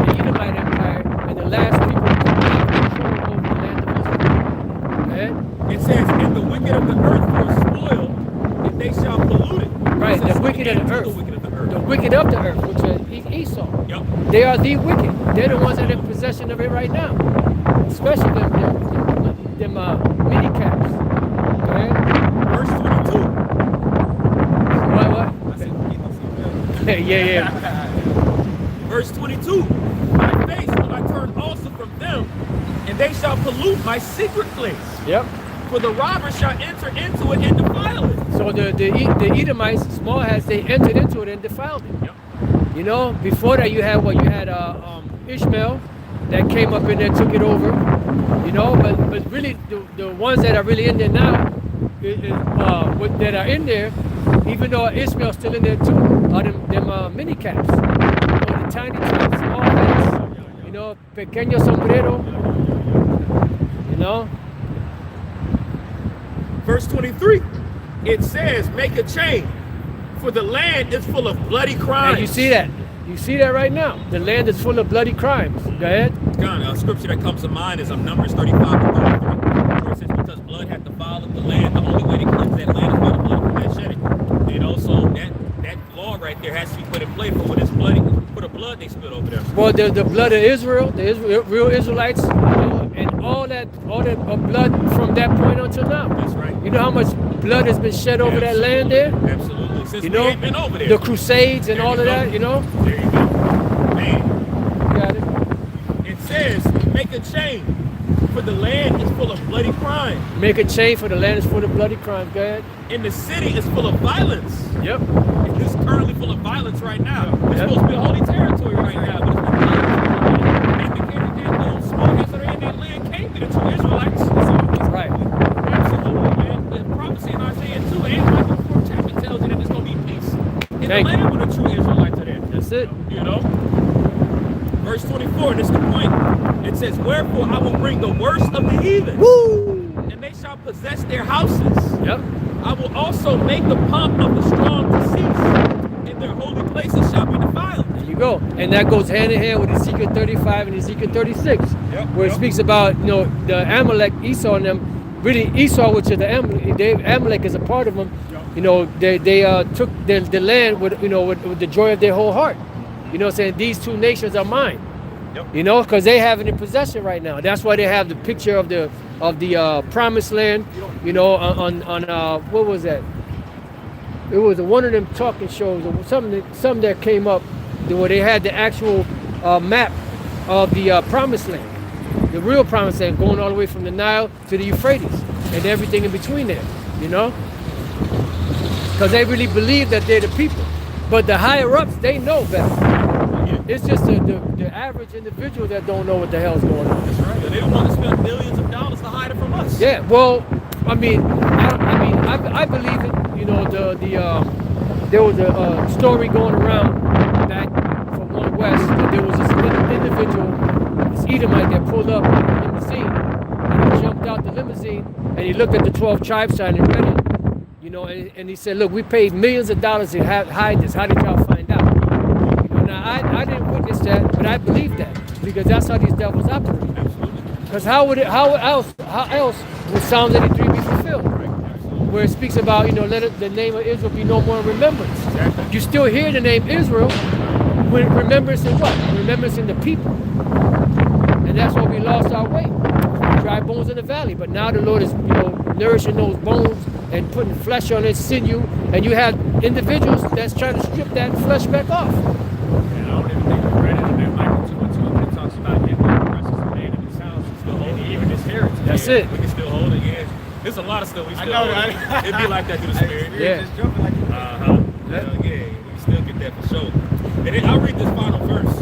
the Edomite empire, and the last people to take control over the land of Israel. Go ahead. It says, "And the wicked of the earth for a spoil, if they shall pollute it." Right, It says, the wicked of the "And to earth." The wicked of the earth. The wicked of the earth, which are Esau. Yep. They are the wicked. They're the ones that are in possession of it right now. Especially them mini caps. Go ahead. Verse 22. What? I said, get those emails. Yeah. Verse 22. "My face will I turn also from them, and they shall pollute my secret place. Yep. For the robber shall enter into it and defile it." So the Edomites, small hats, they entered into it and defiled it. Yep. You know, before that you had what? You had Ishmael that came up in there, took it over. You know, but really the ones that are really in there now, that are in there, even though Ishmael's still in there too, are them mini caps. You know, the tiny caps, small hats. You know, pequeño sombrero. You know. Verse 23. It says, "Make a chain For the land is full of bloody crimes. And you see that. You see that right now. The land is full of bloody crimes. Go ahead. John, a scripture that comes to mind is Numbers 35 and 33. Where it says, because blood hath defiled the land, the only way to cleanse that land is by the blood of the shedding. You know, so that law right there has to be put in place for what is bloody, for the blood they spilled over there. Well, the blood of Israel, real Israelites, and all that blood from that point until now. That's right. You know how much blood has been shed over that land there? Absolutely. Since You we know, ain't been over there. the Crusades and There all you of go. that, you know? There you go. Man. Got it. It says, make a chain, for the land is full of bloody crime, Make a chain for the land is full of bloody crimes. Go ahead. and the city is full of violence. Yep. It's currently full of violence right now. It's Yep. supposed to be a holy territory right now, but it's been indicated that those small guys that are in that land can't be the true Israelites. Right. Absolutely, man. The prophecy in Isaiah 2 and Michael 4 chapter tells you that there's going to be peace in the Thank you. land where the true Israelites are there. That's it. You know? Verse 24, and this is the point. It says, wherefore I will bring the worst of the heathen, and they shall possess their houses. Yep. I will also make the pomp of the strong to cease, and their holy places shall be defiled. There you go. And that goes hand in hand with Ezekiel 35 and Ezekiel 36, Yep, where it yep. speaks about, the Amalek, Esau and them. Really, Esau, which is the Amalek is a part of them. You know, they took the land with the joy of their whole heart. You know, saying these two nations are mine. Yep. You know, because they have it in possession right now. That's why they have the picture of the promised land. You know, on what was that? It was one of them talking shows or something that came up where they had the actual map of the promised land, the real promised land, going all the way from the Nile to the Euphrates and everything in between there. You know, because they really believe that they're the people. But the higher ups, they know better. It's just the average individual that don't know what the hell's going on. That's right. They don't want to spend millions of dollars to hide it from us. Yeah, well, I believe it. You know, there was a story going around back from one west that there was this individual, this Edomite that pulled up in a limousine, and he jumped out the limousine and he looked at the 12 tribe sign and read it. You know, and he said, "Look, we paid millions of dollars to hide this. How did y'all find out?" You know, now I didn't witness that, but I believe that because that's how these devils operate. Because how else would Psalms 83 be fulfilled? Where it speaks about, let the name of Israel be no more in remembrance. Exactly. You still hear the name Israel, with remembrance in what? Remembrance in the people. And that's why we lost our way. Dry bones in the valley. But now the Lord is, nourishing those bones and putting flesh on its sinew. And you have individuals that's trying to strip that flesh back off. And I don't even think I read it in Michael 2 and 2 when it talks about him being precious in made in his house and even his heritage. That's Yeah, it. We can still hold it, yeah. There's a lot of stuff we still hold. right? It'd be like that through the spirit. Yeah. Just jumping like Uh-huh. Yeah, we can still get that for sure. And then I'll read this final verse.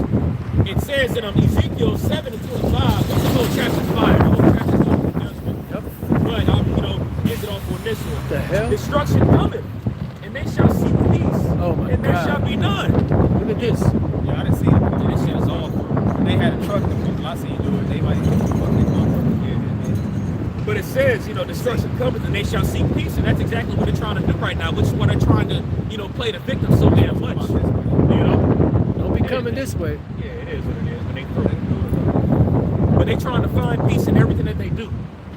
It says in Ezekiel 7 and 25, it's the whole chapter 5, the whole chapter 5 of judgment. Yep. But I'm, end it off on this one. The hell? Destruction cometh, and they shall see peace, Oh my and there God. shall be none. Look at this. Yeah, I didn't see it. Yeah, this shit is awful. They had a truck, the people I seen do it. They might fucking But it says, destruction cometh and they shall seek peace, and that's exactly what they're trying to do right now, which is what they're trying to, play the victim so damn much. Don't be coming this way. Yeah, it is what it is. But they trying to find peace in everything that they do,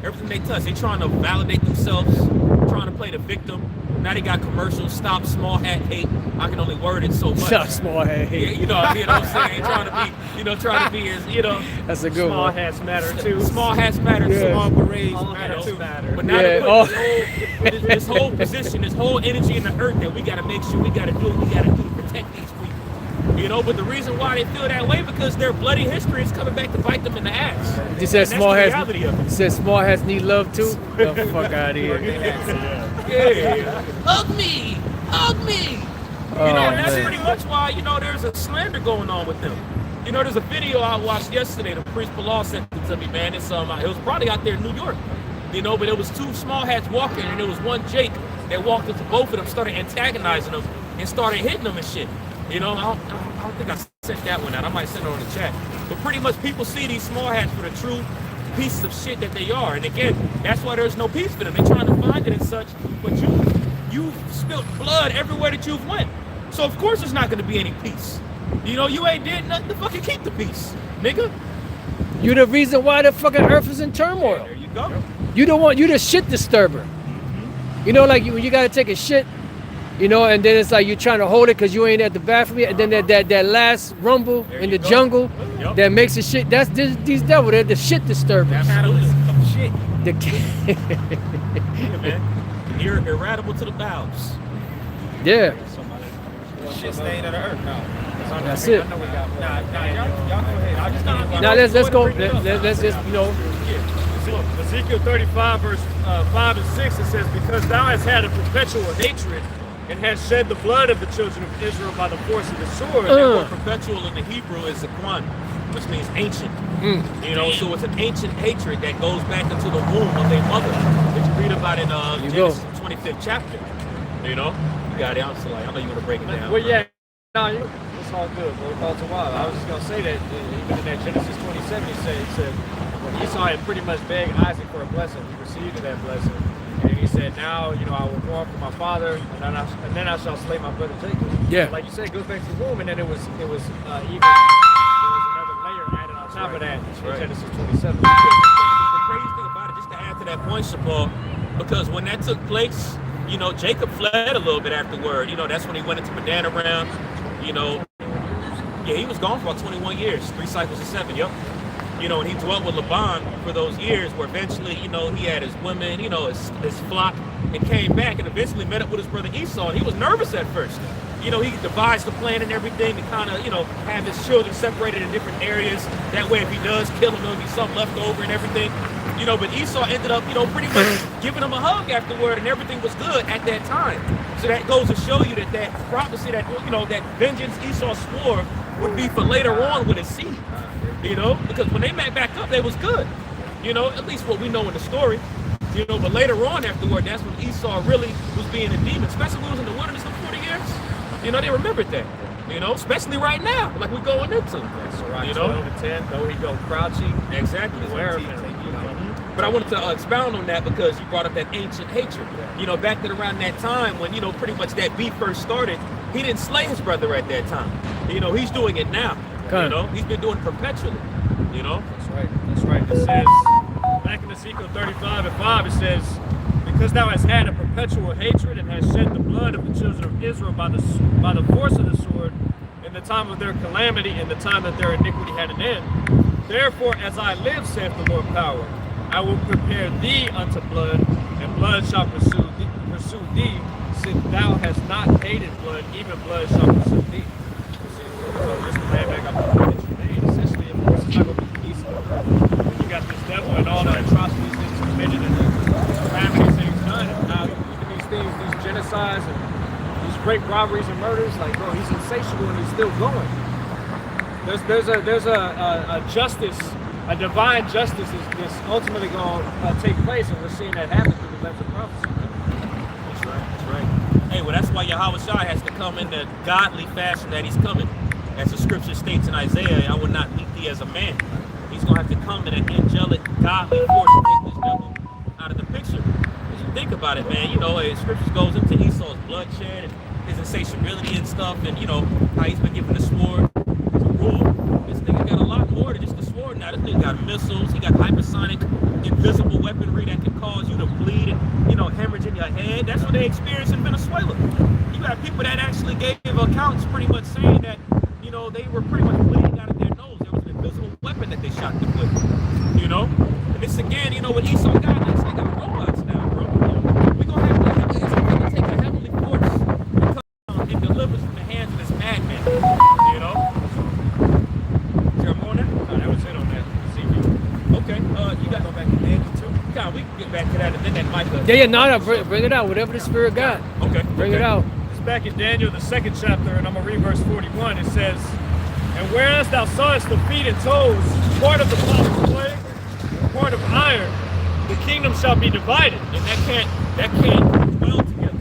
everything they touch. They trying to validate themselves, trying to play the victim. Now they got commercials. Stop small hat hate. I can only word it so much. Stop small head. Yeah, what I'm saying. Trying to be as, That's a good small one. hats matter too. Small hats matter. Yeah. Small berets All matter hats too. matter. But now Yeah, they're putting this whole position, this whole energy in the earth that we got to make sure we got to do what we got to do to protect these people. But the reason why they feel that way because their bloody history is coming back to bite them in the ass. You said And small that's the hats. reality of it. You said small hats need love too. The fuck out of here. Yeah. Hug me. And that's man. pretty much why, there's a slander going on with them. There's a video I watched yesterday. The priest Bilal sent it to me, man. It was probably out there in New York. But it was two small hats walking, and there was one Jake that walked up to both of them, started antagonizing them, and started hitting them and shit. I don't think I sent that one out. I might send it on the chat. But pretty much people see these small hats for the true pieces of shit that they are. And again, that's why there's no peace for them. They're trying to find it and such. But you you've spilled blood everywhere that you've went. So of course there's not gonna be any peace. You know, you ain't did nothing to fucking keep the peace, nigga. You the reason why the fucking earth is in turmoil. There you go. You the shit disturber. You know, like when you gotta take a shit, you know, and then it's like you're trying to hold it because you ain't at the bathroom yet, and then that last rumble There in you the go. jungle Yep. that makes the shit. That's these devil. They're the shit disturbers. Absolutely. Shit. The, Yeah, man. You're irritable to the bowels. yeah. Shit stain of the earth now. That's it. Nah, y'all go ahead. I just need Now let's go. Let's just, you know. Look, Ezekiel 35, verse 5 and 6, it says, because thou hast had a perpetual hatred and hast shed the blood of the children of Israel by the force of the sword. That word perpetual in the Hebrew is zakwan, which means ancient. You know, so it's an ancient hatred that goes back into the womb of their mother, that you read about in Genesis 25th chapter. You know, you got it. I'm still like, I know you want to break it down. Well, yeah, no, it's all good. But thoughts a while. I was just gonna say that even in that Genesis 27, it said when Esau had pretty much begged Isaac for a blessing, he received that blessing, and he said, "Now, you know, I will mourn for my father, and then I shall slay my brother Jacob." Yeah. Like you said, it goes back to the womb, and then it was even there was another layer added on top of that in Genesis 27. The crazy thing about it, just to add to that point, Shapal, because when that took place, you know, Jacob fled a little bit afterward. You know, that's when he went into Padanaram. You know, yeah, he was gone for about 21 years, 3 cycles of 7. Yep. You know, and he dwelt with Laban for those years, where eventually, you know, he had his women, you know, his flock, and came back and eventually met up with his brother Esau. And he was nervous at first. You know, he devised the plan and everything to kind of, you know, have his children separated in different areas. That way, if he does kill him, there'll be something left over and everything. You know, but Esau ended up, you know, pretty much giving him a hug afterward, and everything was good at that time. So that goes to show you that that prophecy, that, you know, that vengeance Esau swore would be for later on with his seed. You know, because when they met back up, they was good. You know, at least what we know in the story. You know, but later on afterward, that's when Esau really was being a demon, especially when he was in the wilderness for 40 years. You know, they remembered that. You know, especially right now, like we're going into. That's right. You know, 12 and 10, though he go crouching. exactly. Beware of him. But I wanted to expound on that because you brought up that ancient hatred. You know, back to around that time when, you know, pretty much that beef first started, he didn't slay his brother at that time. You know, he's doing it now. You know, he's been doing it perpetually. You know? That's right. That's right. It says, back in Ezekiel 35 and 5, it says, because thou hast had a perpetual hatred and hast shed the blood of the children of Israel by the force of the sword in the time of their calamity and the time that their iniquity had an end. Therefore, as I live, saith the Lord power, I will prepare thee unto blood, and blood shall pursue thee, since thou hast not hated blood, even blood shall pursue thee. So just to land back up the point that you made, essentially, of course, it's not going to be easy. When you got this devil and all the atrocities that he's committed and the calamities that he's done, and now look at these things, these genocides and these great robberies and murders. Like, bro, he's insatiable and he's still going. There's a justice, a divine justice is ultimately going to take place, and we're seeing that happen through the lens of prophecy. That's right. That's right. Hey, well, that's why Yahweh Shai has to come in the godly fashion that he's coming. As the scripture states in Isaiah, I will not meet thee as a man. He's going to have to come in an angelic, godly force to take this devil out of the picture. As you think about it, man, you know, scriptures goes into Esau's bloodshed and his insatiability and stuff, and, you know, how he's been given the sword to rule. This nigga got a lot more than just the sword now. This nigga got missiles, he got hypersonic, invisible weaponry that can cause you to bleed and, you know, hemorrhage in your head. That's what they experienced in Venezuela. You got people that actually gave accounts pretty much saying that, you know, they were pretty much bleeding out of their nose. There was an invisible weapon that they shot them with, you know? And this again, you know, what Esau got, they got robots now, bro. We're going to have to take a heavenly force and come and deliver us from the hands of this madman, you know? Is there more on that? no, that was it on that. Ezekiel. Okay, you got to go back to Daniel too. God, we can get back to that and then that might No, bring it out. Whatever the Spirit got. Okay. Bring it out. It's back in Daniel, the 2nd chapter, and I'm going to read verse 41. It says, and whereas thou sawest the feet and toes, part of the potter's clay, part of iron, the kingdom shall be divided. And that can't dwell together.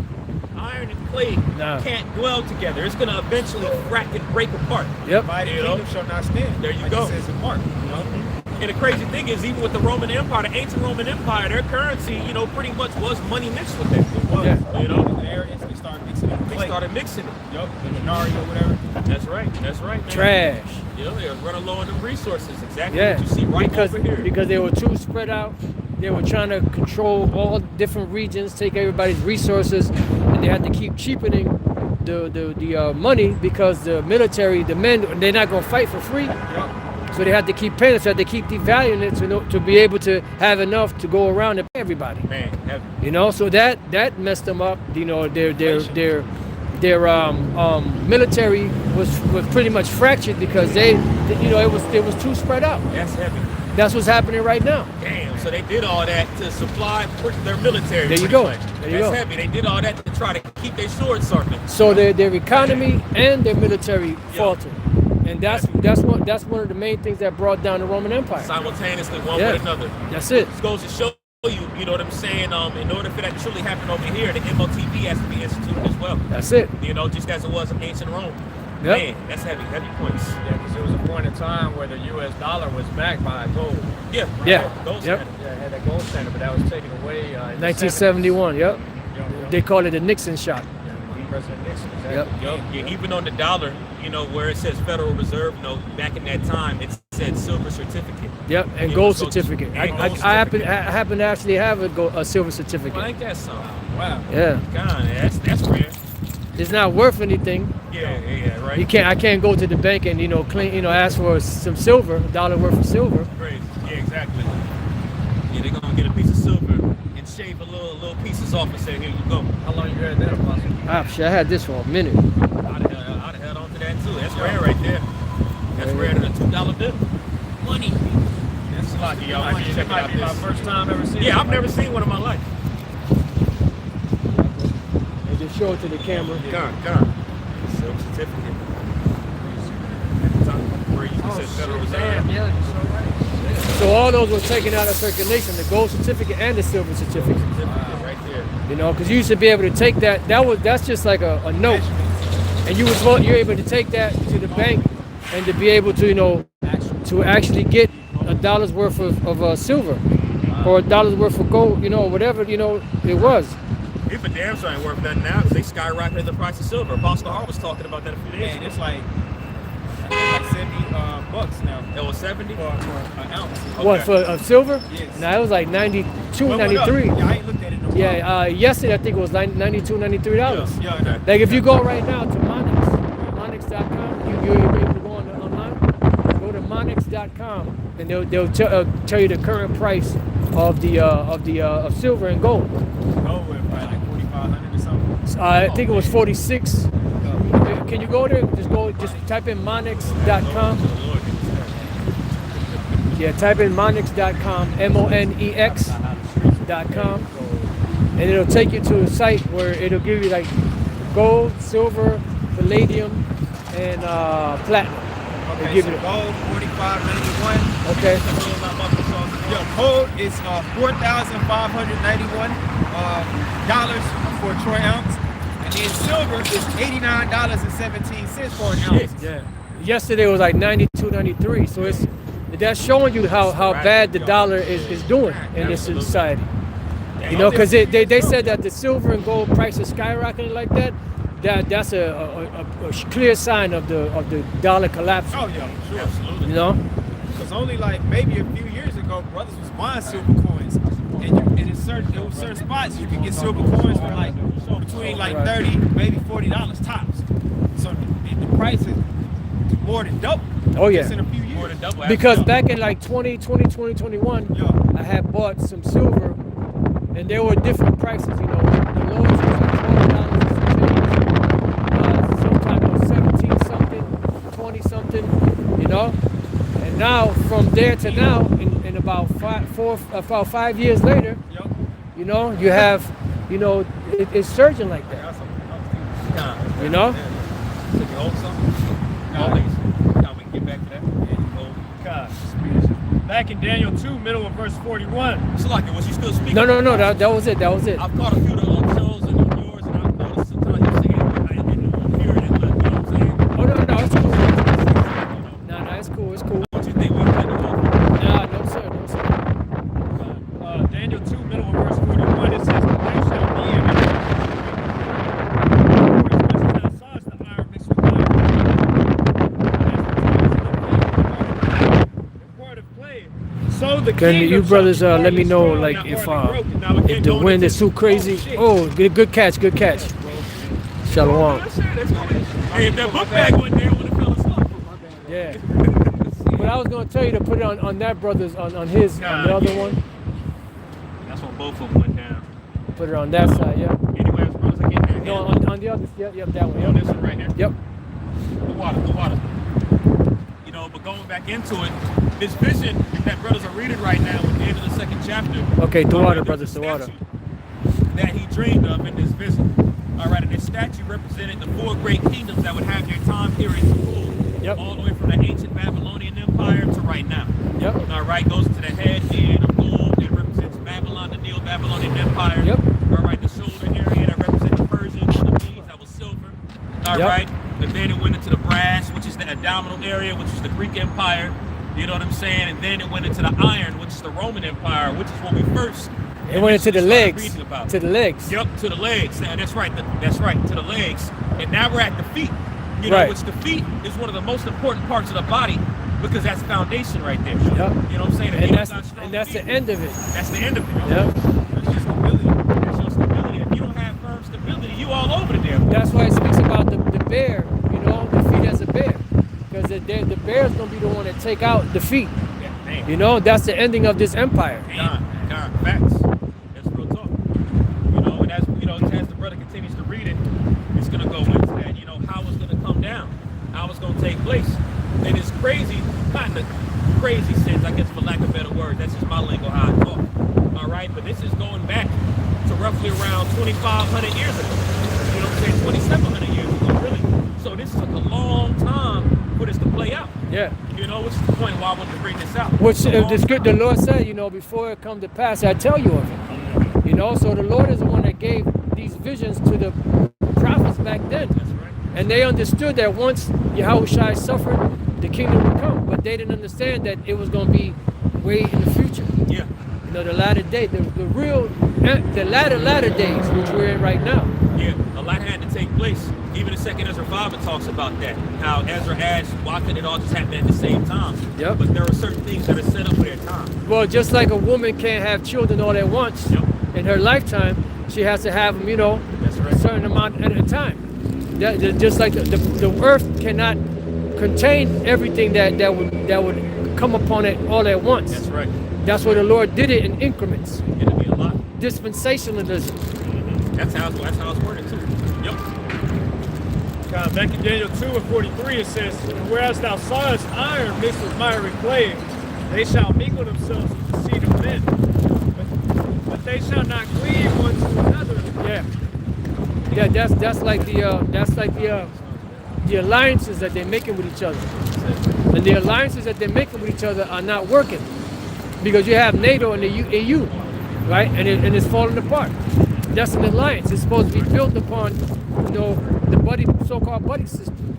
Iron and clay No. can't dwell together. It's gonna eventually crack and break apart. Yep. Divided You know? kingdom shall not stand. There you like go. It says in Mark, you know? And the crazy thing is, even with the Roman Empire, the ancient Roman Empire, their currency, you know, pretty much was money mixed with it. It was. Yeah. You know? The Aryans, they started mixing it. They started mixing it. Yup, the denarii or whatever. That's right, man. Trash. You know, they were running low on the resources. Exactly Yeah, what you see right because over here. because they were too spread out. They were trying to control all different regions, take everybody's resources, and they had to keep cheapening the money because the military, the men, they're not gonna fight for free. So they had to keep paying it. So they had to keep devaluing it to be able to have enough to go around and pay everybody. Man, heavy. You know, so that messed them up. You know, their military was pretty much fractured because you know, it was too spread out. That's heavy. That's what's happening right now. Damn, so they did all that to supply their military. There you pretty go. much. There you That's go. heavy. They did all that to try to keep their swords sharpened. So their economy and their military faltered, and that's one of the main things that brought down the Roman Empire. Simultaneously, one Yeah. with another. That's it. This goes to show you, you know what I'm saying? In order for that to truly happen over here, the MOTV has to be instituted as well. That's it. You know, just as it was in ancient Rome. Yep. Man, that's heavy points. Yeah, because there was a point in time where the U.S. dollar was backed by gold. Yeah. Yeah. Gold Yep. standard. Yeah, it had that gold standard, but that was taken away in the 1971. Yep. 70s. Yeah, They call it the Nixon shot. President Nixon. Yep. Exactly. Yeah, even on the dollar, you know, where it says Federal Reserve note, back in that time, it said silver certificate. Yep. And Yeah, gold so- certificate. and I gold happen certificate. I happen to actually have a silver Well, certificate. ain't that something? Wow. Yeah. God, that's rare. It's not worth anything. Yeah, right. I can't go to the bank and ask for some silver, a dollar worth of silver. Crazy. Yeah, exactly. Yeah, they're gonna get a piece of silver and shave a little pieces off and say, here you go. How long you had that, Apostle? I had this for a minute. I'd have held on to that too. That's rare right there. That's rare than a $2 bill. Money. That's lucky, y'all. That Check it might out be my this. first time ever seeing Yeah, it. I've never seen one in my life. They just show it to the camera. Gone. Silver certificate. At the top where you can say Federal Reserve. Damn, yeah, you're so right. So all those were taken out of circulation, the gold certificate and the silver certificate. Certificate right there. You know, because you used to be able to take that. That's just like a note, and you're able to take that to the bank and to be able to to actually get a dollar's worth of silver or a dollar's worth of gold, or whatever it was. If a damn sure ain't worth nothing now because they skyrocketed the price of silver. Apostle Hall was talking about that a few days Man, ago. it's like, I think like 70 bucks now It was 70? for an ounce. What for of silver? Yes. Now it was like 92, Well, what up? 93. Yeah, I ain't looked at it in a while. Yeah, yesterday I think it was 92, 93 dollars. Yeah, I know. Like if you go right now to Monix.com, you're able to go online. Go to Monix.com, and they'll tell you the current price of the silver and gold. Go with probably like 4,500 or something. I think it was 46. Can you go there? Just type in Monix.com. Yeah, type in Monix.com, MONEX.com, and it'll take you to a site where it'll give you like gold, silver, palladium, and platinum. Okay, give so it- gold 45.91. Okay. Yo, gold is $4,591 dollars for a troy ounce, and then silver is $89.17 for an ounce. Yeah. Yesterday was like 92, 93. So that's showing you how bad the dollar is doing in this society. You know, because they said that the silver and gold prices skyrocketing like that. That's a clear sign of the dollar collapse. Oh yeah, sure. Absolutely. You know. Because only like maybe a few years ago, brothers was buying silver coins, and in certain spots you could get silver coins for like between like $30, maybe $40 tops. So the price is more than double. Oh, yeah. Just in a few years. More than double. Because back in like 2021, Yeah. I had bought some silver, and there were different prices. The lowest was like $12 and some change. Sometimes it was 17 something, 20 something. And now from there to now, in about 5 years later, Yup. you have, it's surging like that. You know. So you hold something? Always. Now we can get back to that. God. Back in Daniel 2, middle of verse 41. Salaki, was you still speaking? No, that was it. I've caught a few of the shows and yours, and I've noticed sometimes you say, I didn't hear it, you know what I'm saying? Oh no, it's cool. No, it's cool. What you think we kind of No, Can you kingdom brothers shall be let me hardly know strong, like not if hardly broken. Now, again, if the going wind into- is too crazy? shit. Oh, good catch, good catch. Shalom. Hey, if that book bag wasn't there, it would have fell asleep. Yeah. But I was gonna tell you to put it on that brother's on his on the other one. That's when both of them went down. Put it on that side, yeah. Anyway, as brothers are getting No, on the other, yep, that one. on Yep. this one right here. Yep. The water. You know, but going back into it, this vision that brothers are reading right now at the end of the second chapter. Okay, the all water, right, brothers, there's the a water. statue that he dreamed of in this vision. All right, and this statue represented the 4 great kingdoms that would have their time periods rule. Yep. All the way from the ancient Babylonian Empire to right now. Yep. All right, goes to the head of gold that represents Babylon, the Neo-Babylonian Empire. Yep. All right, the shoulder area that represents the Persians, the Medes, that was silver. All Yep. right, and then it went into the brass, which is the abdominal area, which is the Greek Empire. You know what I'm saying? And then it went into the iron, which is the Roman Empire, which is what we first. It went into the initially started legs. reading about. To the legs. Yep, to the legs. That's right. That's right, to the legs. And now we're at the feet. You know, Right. which the feet is one of the most important parts of the body because that's foundation right there. Yep. You know what I'm saying? If you And don't that's got strong the feet, end of it. that's the end of it. Yep. That's your stability. That's your stability. If you don't have firm stability, you all over the damn. That's why it speaks about the bear, you know, the feet as a bear. Because the bear's gonna be the one that take out the feet. Yeah, damn. You know, that's the ending of this empire. God, facts. That's real talk. You know, and as you know, as the brother continues to read it, it's gonna go into that. You know, how it's gonna come down, how it's gonna take place, and it's crazy, kind of crazy sense, I guess, for lack of better words. That's just my lingo, how I talk. All right, but this is going back to roughly around 2,500 years ago. You know what I'm saying? 2,700 years ago, really. So this took a long time for this to play out. Yeah. You know, which is the point why I wanted to bring this out. Which It's a long the time. Lord said, you know, before it come to pass, I tell you of it. You know, so the Lord is the one that gave these visions to the prophets back then. That's right. And they understood that once Yahushua suffered, the kingdom would come. But they didn't understand that it was going to be way in the future. Yeah. You know, the latter day, the latter days, which we're in right now. Yeah, a lot had to take place. Even the second Ezra 5 it talks about that. How Ezra asked, why couldn't it all just happen at the same time? Yep. But there are certain things that are set up for their time. Well, just like a woman can't have children all at once Yep. in her lifetime, she has to have them, you know, That's right. a certain amount at a time. Just like the earth cannot contain everything that would come upon it all at once. That's right. That's why the Lord did it in increments. It'll be a lot. Dispensationalism. That's how it's worded too. Yep. Back in Daniel 2:43 it says, whereas thou sawest iron mixed with miry clay, they shall mingle themselves with the seed of men. But they shall not cleave one to another. Yeah. Yeah, that's like the alliances that they're making with each other. And the alliances that they're making with each other are not working. Because you have NATO and the EU, right? And it's falling apart. That's an alliance. It's supposed to be built upon, you know, the so-called buddy system.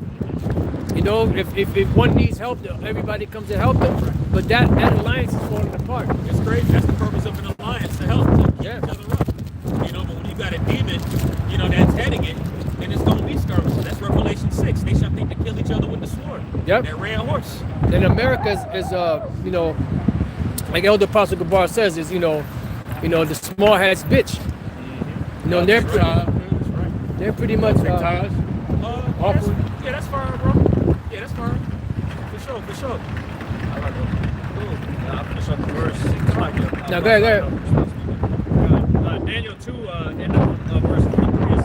You know, if one needs help, everybody comes to help them. But that alliance is falling apart. It's great. That's the purpose of an alliance, to help keep Yeah. each other up. You know, but when you got a demon, you know, that's heading it, then it's going to be skirmishes. That's Revelation 6. They shall think to kill each other with the sword. Yep. That red horse. And America is you know, like Elder Apostle Gabar says, is you know, the small hats bitch. You know, they're pretty much. Yeah, that's fine, bro. Yeah, that's fine. For sure. All right, bro. Cool. I'll finish up the verse. Now go ahead. Daniel 2, in verse 23, it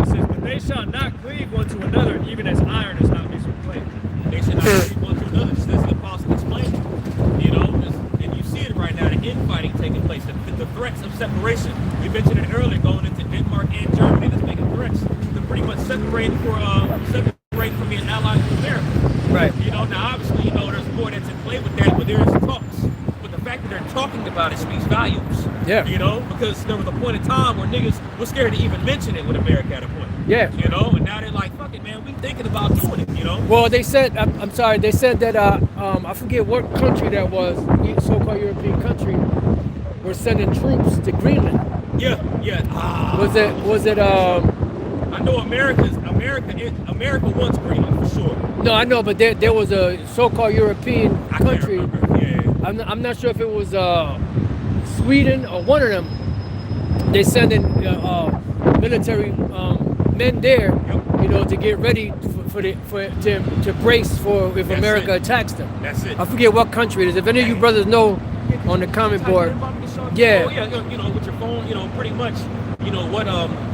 says, but they shall not cleave one to another, even as iron is not mixed with clay. They should not treat one to another, just as the apostle explained. You know, and you see it right now, the infighting taking place, the threats of separation. We mentioned it earlier, going into Denmark and Germany, that's making threats to pretty much separate from being allies with America. Right. You know, now obviously, you know, there's more that's in play with that, but there is talks. But the fact that they're talking about it speaks volumes. Yeah. You know, because there was a point in time where niggas were scared to even mention it with America at a point. Yeah. You know, and now they're like, fuck it, man, we thinking about doing it, you know? Well, they said, I'm sorry, they said that, I forget what country that was, so-called European country, were sending troops to Greenland. Yeah. Was it, I know America wants Greenland for sure. no, I know, but there was a so-called European I can't country remember. Yeah. I'm not sure if it was Sweden or one of them. They send in military men there, to get ready to brace for if That's America it. attacks them. That's it. I forget what country it is. If any of you brothers know on the comment board, yeah. Oh, yeah, with your phone, pretty much,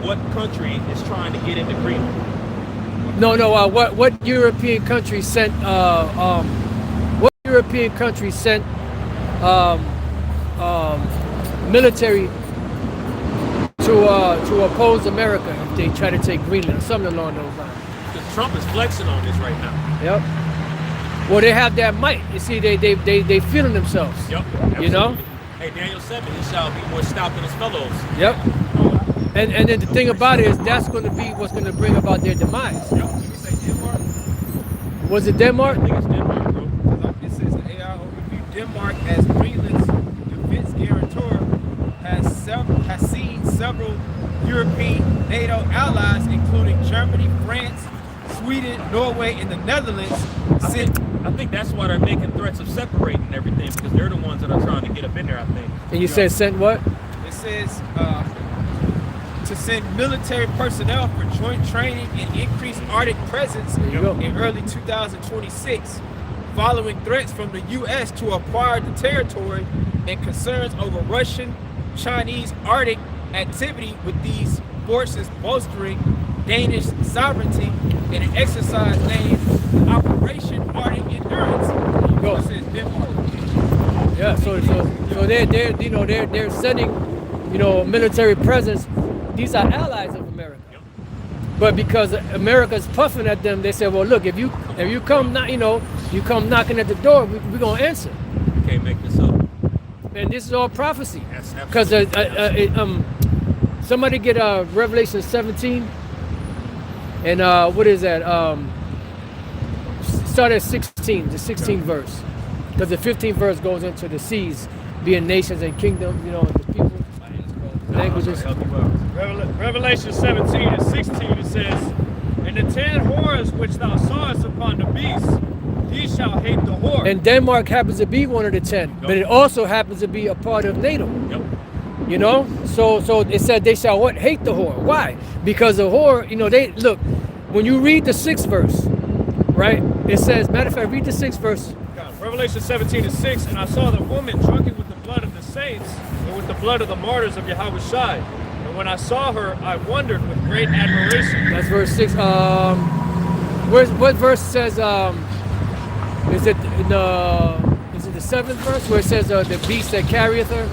what country is trying to get into Greenland? No. What European country sent? What European country sent military to oppose America if they try to take Greenland, something along those lines? Because Trump is flexing on this right now. Yep. Well, they have that might. You see, they feeling themselves. Yep. You know. Absolutely. Hey, Daniel 7, he shall be more stout than his fellows. Yep. And then the thing about it is that's going to be what's going to bring about their demise. Yep. Did we say Denmark? Was it Denmark? I think it's Denmark, bro. It says the AI overview. Denmark, as Greenland's defense guarantor, has seen several European NATO allies, including Germany, France, Sweden, Norway, and the Netherlands. I think that's why they're making threats of separating everything, because they're the ones that are trying to get up in there, I think. And you said sent what? It says to send military personnel for joint training and increased Arctic presence There you go. in early 2026, following threats from the U.S. to acquire the territory and concerns over Russian, Chinese Arctic activity, with these forces bolstering Danish sovereignty in an exercise named Operation Arctic Endurance. There you go. It says Denmark. Yeah. So they're sending military presence. These are allies of America. But because America's puffing at them, they said, well, look, if you come you come knocking at the door, we're gonna answer. Can't make this up. And this is all prophecy. Yes, Because somebody get Revelation 17, and what is that? Start at 16, the 16th verse, because the 15th verse goes into the seas, being nations and kingdoms, the people, languages. Revelation 17 and 16, it says, "And the 10 horns which thou sawest upon the beast, he shall hate the whore." And Denmark happens to be one of the 10, but it also happens to be a part of NATO. Yep. So it said they shall what? Hate the whore. Why? Because the whore, they look, when you read the 6th verse, right? It says, matter of fact, read the 6th verse. Revelation 17 and 6, "And I saw the woman drunken with the blood of the saints and with the blood of the martyrs of Yahweh Shai. And when I saw her, I wondered with great admiration." That's verse 6. What verse says, is it the 7th verse where it says the beast that carrieth her?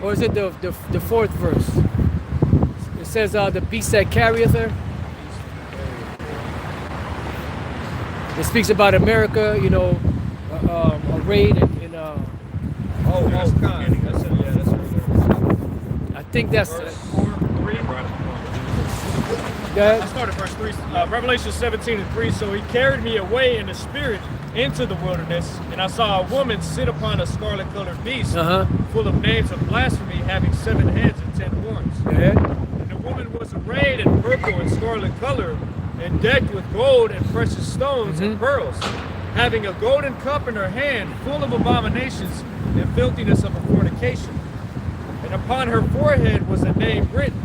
Or is it the 4th verse? It says the beast that carrieth her. It speaks about America, arrayed in That's I think that's verse 4, 3. go ahead. I started verse 3. Revelation 17 and 3. "So he carried me away in the spirit into the wilderness, and I saw a woman sit upon a scarlet-colored beast, full of names of blasphemy, having 7 heads and 10 horns. Go ahead. And the woman was arrayed in purple and scarlet color, and decked with gold and precious stones and pearls, having a golden cup in her hand, full of abominations and filthiness of her fornication. And upon her forehead was a name written,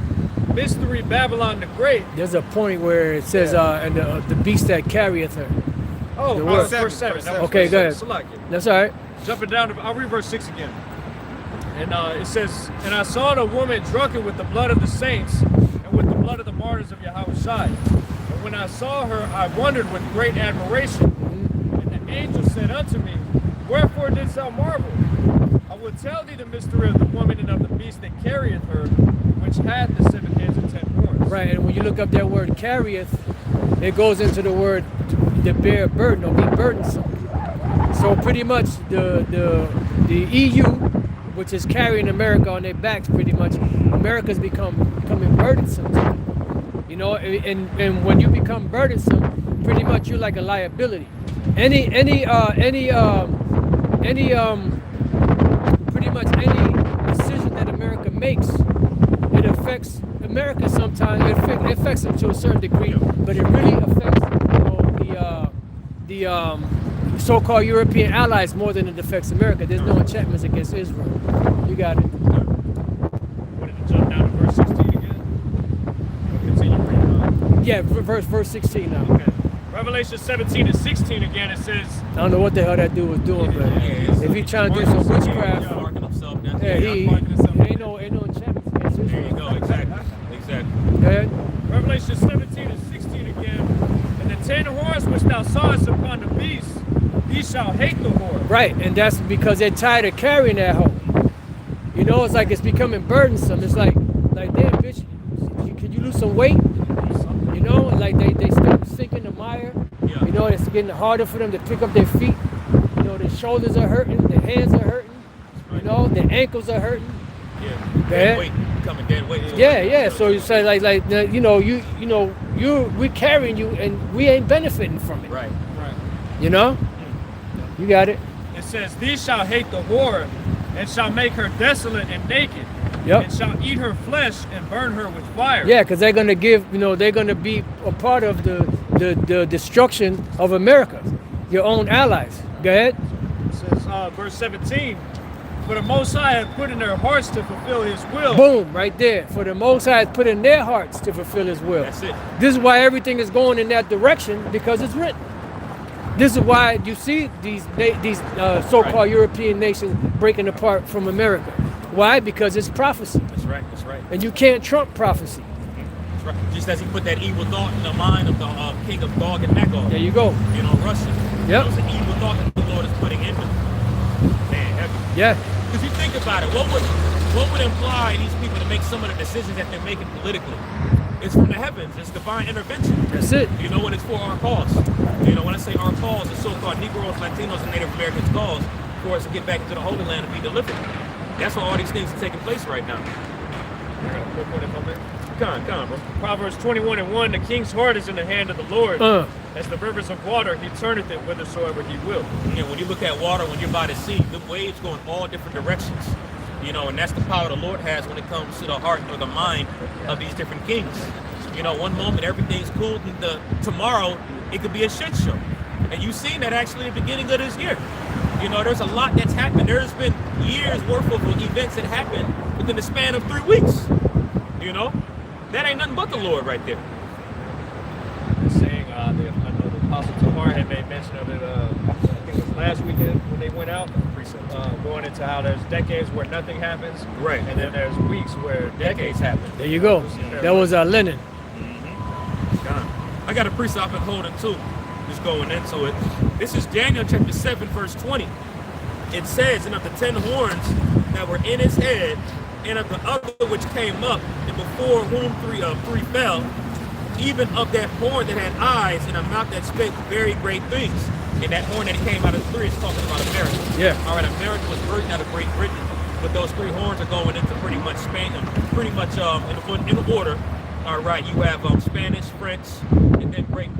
Mystery Babylon the Great." There's a point where it says, and the beast that carrieth her. Oh, The verse word. 7. That was Okay, verse go ahead. 7. Salakia. That's all right. Jumping down to, I'll read verse 6 again. And it says, "And I saw the woman drunken with the blood of the saints and with the blood of the martyrs of Yahweh Shai. And when I saw her, I wondered with great admiration. And the angel said unto me, Wherefore didst thou marvel? I will tell thee the mystery of the woman and of the beast that carrieth her, which hath the 7 heads and 10 horns." Right, and when you look up that word carrieth, it goes into the word to bear a burden or be burdensome. So pretty much the EU, which is carrying America on their backs, pretty much, America's becoming burdensome. And when you become burdensome, pretty much you're like a liability. Pretty much any decision that America makes, it affects America sometimes. It affects them to a certain degree, but it really affects so-called European allies more than it affects America. There's no enchantments against Israel. You got it. What did it jump down to verse 16 again? Or continue reading on? Yeah, verse 16 now. Okay. Revelation 17 and 16 again, it says, I don't know what the hell that dude was doing, but if he trying to do some witchcraft, Marking himself down. yeah, he ain't no enchantments against There Israel. you go. Exactly. Go ahead. Revelation 17 and 16 again, and the 10 horns which thou sawest upon the beast, these shall hate the whore. Right, and that's because they're tired of carrying that hoe. You know, it's like it's becoming burdensome. It's like damn, bitch, can you lose some weight? You know, like they start sinking the mire. Yeah. You know, it's getting harder for them to pick up their feet. You know, their shoulders are hurting, their hands are hurting. You know, their ankles are hurting. Yeah. Dead Dead weight. Becoming dead weight. Yeah. So you say we're carrying you and we ain't benefiting from it. Right. You know, you got it. It says, these shall hate the whore, and shall make her desolate and naked, Yep. and shall eat her flesh and burn her with fire. Yeah, because they're gonna they're gonna be a part of the destruction of America, your own allies. Go ahead. It says, verse 17, for the Most High hath put in their hearts to fulfill his will. Boom, right there. For the Most High has put in their hearts to fulfill His will. That's it. This is why everything is going in that direction, because it's written. This is why you see these so-called European nations breaking apart from America. Why? Because it's prophecy, That's right. and you can't trump prophecy. That's right. Just as he put that evil thought in the mind of the king of Gog and Magog. There you go. You know, Russia. Yep. It was an evil thought that the Lord is putting in them. Man, heavy. Yeah. Because you think about it, what would imply these people to make some of the decisions that they're making politically? It's from the heavens. It's divine intervention. That's it. You know, when it's for our cause. You know, when I say our cause, the so-called Negroes, Latinos, and Native Americans' cause for us to get back into the Holy Land and be delivered. That's why all these things are taking place right now. Quick one, if I may. Come on, bro. Proverbs 21 and 1, the king's heart is in the hand of the Lord. As the rivers of water, he turneth it whithersoever he will. Yeah, when you look at water, when you're by the sea, the waves go in all different directions. You know, and that's the power the Lord has when it comes to the heart or the mind of these different kings. You know, one moment everything's cool, and tomorrow it could be a shit show. And you've seen that actually at the beginning of this year. You know, there's a lot that's happened. There's been years worth of events that happened within the span of 3 weeks. You know, that ain't nothing but the Lord right there. Saying, I know the Apostle Tamar had made mention of it, I think it was last weekend when they went out, going into how there's decades where nothing happens. Right. And then there's weeks where decades happen. There you go. That was Lenin. I got a precept I've been holding too, just going into it. This is Daniel chapter 7, verse 20. It says, and of the 10 horns that were in his head, and of the other which came up, and before whom three fell, even of that horn that had eyes and a mouth that spake very great things. And that horn that came out of the three is talking about America. Yeah. All right, America was birthed out of Great Britain, but those 3 horns are going into pretty much Spain, in order. All right, you have Spanish, French, and then Britain.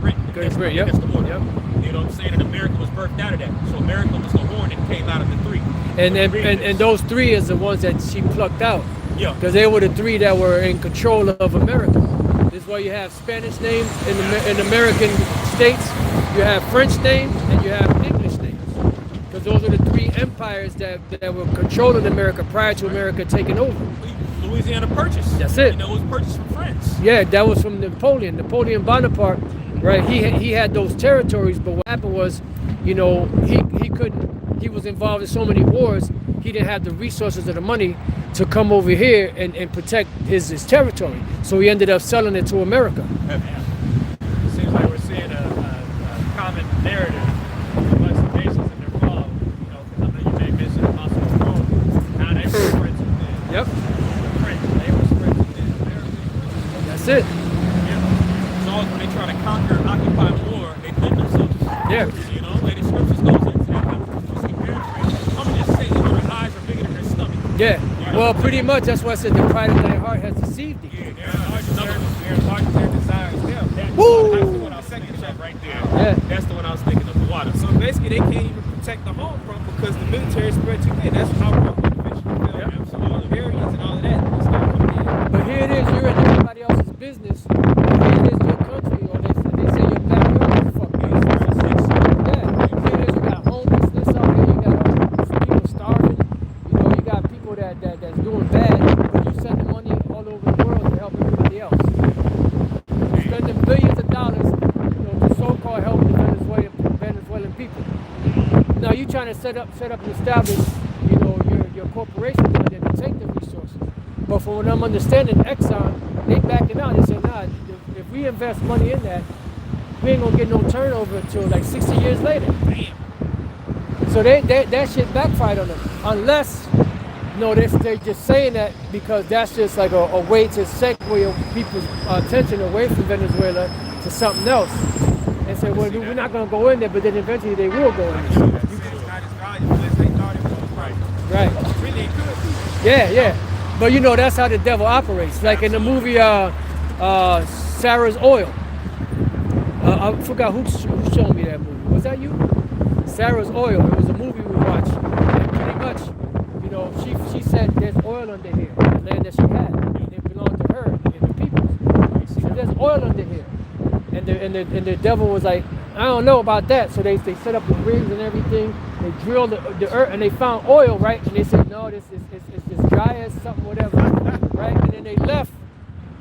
Great Britain, yep. That's the order. Yep. You know what I'm saying? And America was birthed out of that. So America was the horn that came out of the 3. And those 3 is the ones that she plucked out. Yeah. Because they were the 3 that were in control of America. This is why you have Spanish names in American states, you have French names, and you have English names. Because those are the 3 empires that were controlling America prior to America taking over. Louisiana Purchase. That's it. You know, it was purchased from France. Yeah, that was from Napoleon. Napoleon Bonaparte, right? He had those territories, but what happened was, you know, he was involved in so many wars, he didn't have the resources or the money to come over here and protect his territory. So he ended up selling it to America. It seems like we're seeing a common narrative amongst the nations and their fall. You know, because I know you may mention Apostle Rome, how they were friends with them. Yep. They were friends with them. That's it. Yeah. So when they try to conquer and occupy more, they defend themselves. Yeah. You know, like the scriptures goes into that. I'm gonna just say, you know, their eyes are bigger than their stomach. Yeah. Well, pretty much that's why I said the pride of thy heart has deceived thee. Yeah, Their heart, their desires, them. Woo! That's the one I was thinking of right there. Yeah. That's the one I was thinking of, the water. So basically, they can't even protect the home front because the military spread too thin. That's how Rome eventually fell. Yeah, absolutely. All the variants and all of that will start coming in. But here it is, you're in everybody else's business. Here it is, your country, or they say your backyard. Fuck you. Yeah. set up and establish, your corporation down there to take the resources. But from what I'm understanding, Exxon, they backing out. They said, nah, if we invest money in that, we ain't gonna get no turnover until like 60 years later. Damn. So that shit backfired on them. Unless, they're just saying that because that's just like a way to segue people's attention away from Venezuela to something else. And say, well, we're not gonna go in there, but then eventually they will go in there. It's not as valuable as they thought it was. Right. Really, it could be. Yeah. But that's how the devil operates. Like in the movie Sarah's Oil. I forgot who showed me that movie. Was that you? Sarah's Oil. It was a movie we watched. And pretty much, she said there's oil under here, the land that she had. And it belonged to her and the people. She said there's oil under here. And the devil was like, I don't know about that. So they set up the rigs and everything. They drilled the earth and they found oil, right? And they said, no, it's just dry as something, whatever, right? And then they left.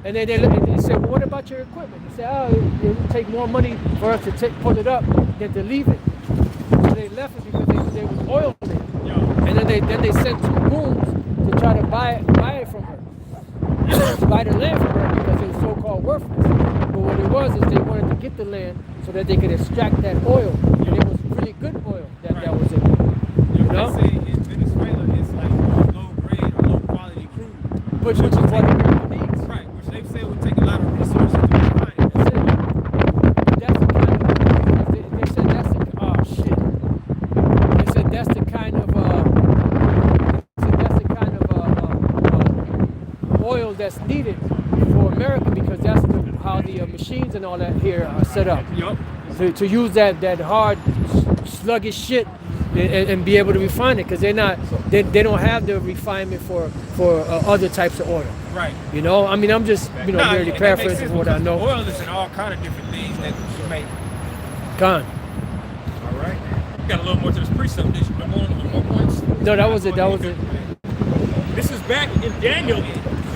And then they said, well, what about your equipment? They said, it would take more money for us to pull it up than to leave it. So they left it because there was oil in it. And then they sent 2 goons to try to buy it from her. Buy the land from her because it was so-called worthless. But what it was is they wanted to get the land so that they could extract that oil. And it was really good oil that was in it. They say in Venezuela it's like low grade or low quality crude. Which is what America needs. Right, which they say would take a lot of resources to refine. That's it. That's the kind of, they said that's the, oh shit. They said that's the kind of, oil that's needed for America because that's how the machines and all that here are set up. Yup. To use that hard, sluggish shit and be able to refine it because they don't have the refinement for other types of oil. Right. I'm just merely paraphrasing what I know. Oil is in all kind of different things that you make. Gone. All right. Got a little more to this precept. Did you remember more points? No, that was it. This is back in Daniel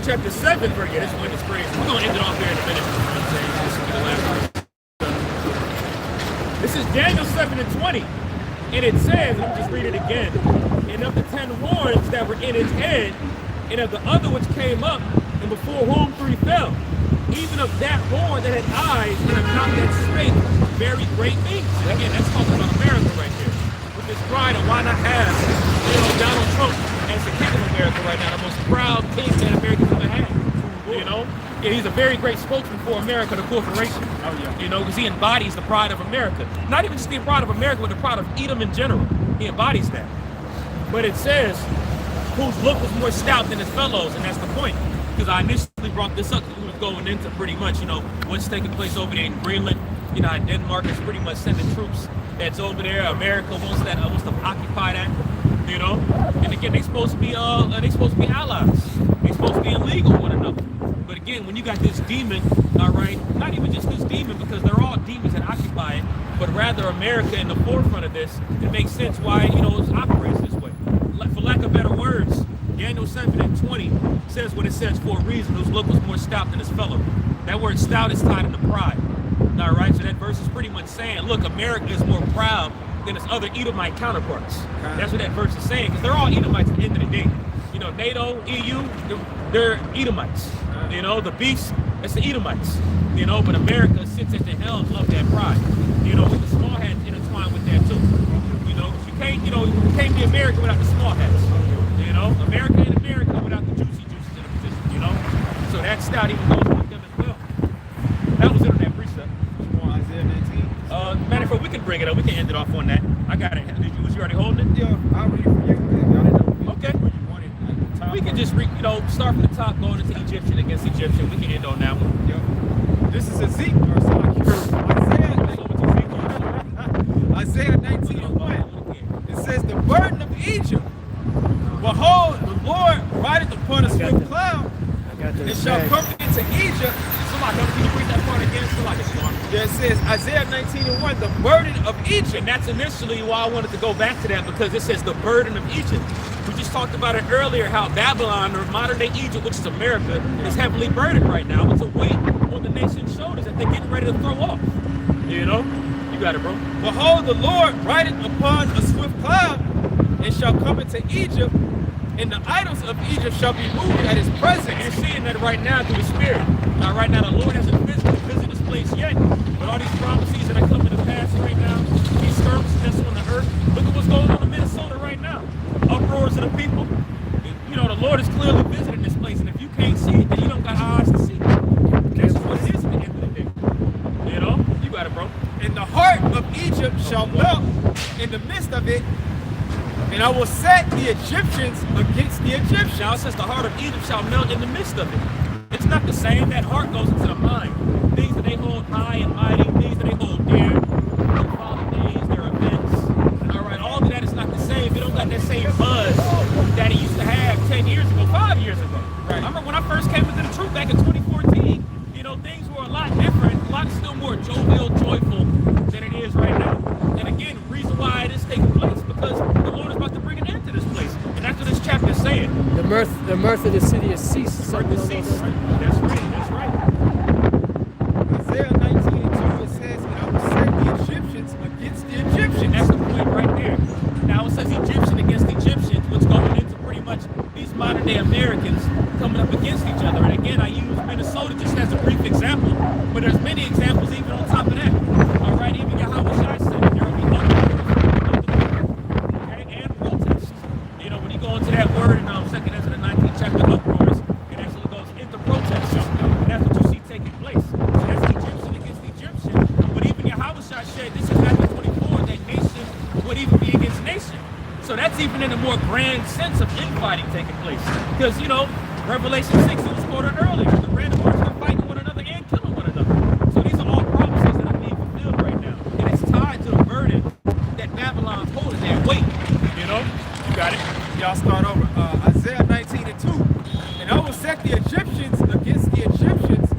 chapter 7, verse. Yeah, this one is crazy. We're going to end it off there in a minute. This will be the last verse. This is Daniel 7 and 20. And it says, let me just read it again. And of the 10 horns that were in his head, and of the other which came up, and before whom 3 fell, even of that horn that had eyes, and of mouth that spake very great things. And again, that's talking about America right there. With this pride of why not have, Donald Trump as the king of America right now, the most proud king that America's ever had. And he's a very great spokesman for America, the corporation. Oh yeah. Because he embodies the pride of America. Not even just the pride of America, but the pride of Edom in general. He embodies that. But it says, whose look was more stout than his fellows, and that's the point. Because I initially brought this up because we was going into pretty much, what's taking place over there in Greenland. Denmark is pretty much sending troops that's over there. America wants to occupy that. And again, they supposed to be allies. They supposed to be in league with one another. But again, when you got this demon, all right, not even just this demon, because they're all demons that occupy it, but rather America in the forefront of this, it makes sense why it operates this way. For lack of better words, Daniel 7 and 20 says what it says for a reason. Whose look was more stout than his fellow. That word stout is tied into pride. All right, so that verse is pretty much saying, look, America is more proud than its other Edomite counterparts. That's what that verse is saying, because they're all Edomites at the end of the day. NATO, EU, they're Edomites. The beast, it's the Edomites. But America sits at the helm of that pride. With the small hats intertwined with that too. You can't be America without the small hats. America ain't America without the juicy juices in the position. So that stout even goes with them as well. That was it on that precept. Isaiah 19. Matter of fact, we can bring it up. We can end it off on that. I got it. Was you already holding it? Yeah, I'll read it for you. Okay. Where you want it, We can just start from the top, going into Egyptian against Egyptian. We can end on that one. Yeah. This is Ezekiel. Isaiah 19:1. It says, the burden of Egypt. Behold, the Lord rideth upon a swift cloud. It shall come into Egypt. Somebody, can you read that part again? It says, Isaiah 19:1, the burden of Egypt. And that's initially why I wanted to go back to that, because it says the burden of Egypt. We just talked about it earlier, how Babylon, or modern day Egypt, which is America, is heavily burdened right now. It's a weight on the nation's shoulders that they're getting ready to throw off. You got it, bro. Behold, the Lord rideth upon a swift cloud, and shall come into Egypt, and the idols of Egypt shall be moved at his presence. You're seeing that right now through the Spirit. Now, right now, the Lord hasn't visited this place yet, but all these prophecies that are coming to pass right now, these skirmishes that's on the earth. Look at what's going on in Minnesota right now. Uproars of the people. You know, the Lord is clearly visiting this place, and if you can't see it, then you don't got eyes to see it. That's what it is at the end of the day. You know, you got it, bro. And the heart of Egypt shall melt in the midst of it, and I will set the Egyptians against the Egyptians. Now it says the heart of Egypt shall melt in the midst of it. It's not the same. That heart goes into the mind. Things that they hold high and mighty, things that they hold dear, their holidays, their events. All right, all of that is not the same. It don't got that same buzz that it used to have 10 years ago, 5 years ago. Right. I remember when I first came into the truth back in 2014, you know, things were a lot different, a lot still more jovial, joyful than it is right now. And again, the reason why it is taking place, because the Lord is about to bring an end to this place. And that's what this chapter is saying. The mirth of the city has ceased. Something along those lines. That's right, that's right. Isaiah 19:2, it says, and I will set the Egyptians against the Egyptians. And that's the point right there. Now it says Egyptian against Egyptians, which going into pretty much these modern day Americans coming up against each other. And again, I use Minnesota just as a brief example, but there's many examples even on top of that. All right, even Yahweh Shai said it. There will be okay, and protests. You know, when you go into that word in 2nd Ezra the 19th chapter, uproars, it actually goes into protest. And that's what you see taking place. That's Egyptian against Egyptian. But even Yahweh Shai said this in Matthew 24, that nation would even be against nation. So that's even in a more grand sense of infighting taking place. Because, you know, Revelation 6 was quoted earlier. The randomers are fighting one another and killing one another. So these are all prophecies that are being fulfilled right now. And it's tied to the burden that Babylon's holding that weight. You know? You got it. Y'all start over. Isaiah 19:2. And I will set the Egyptians against the Egyptians,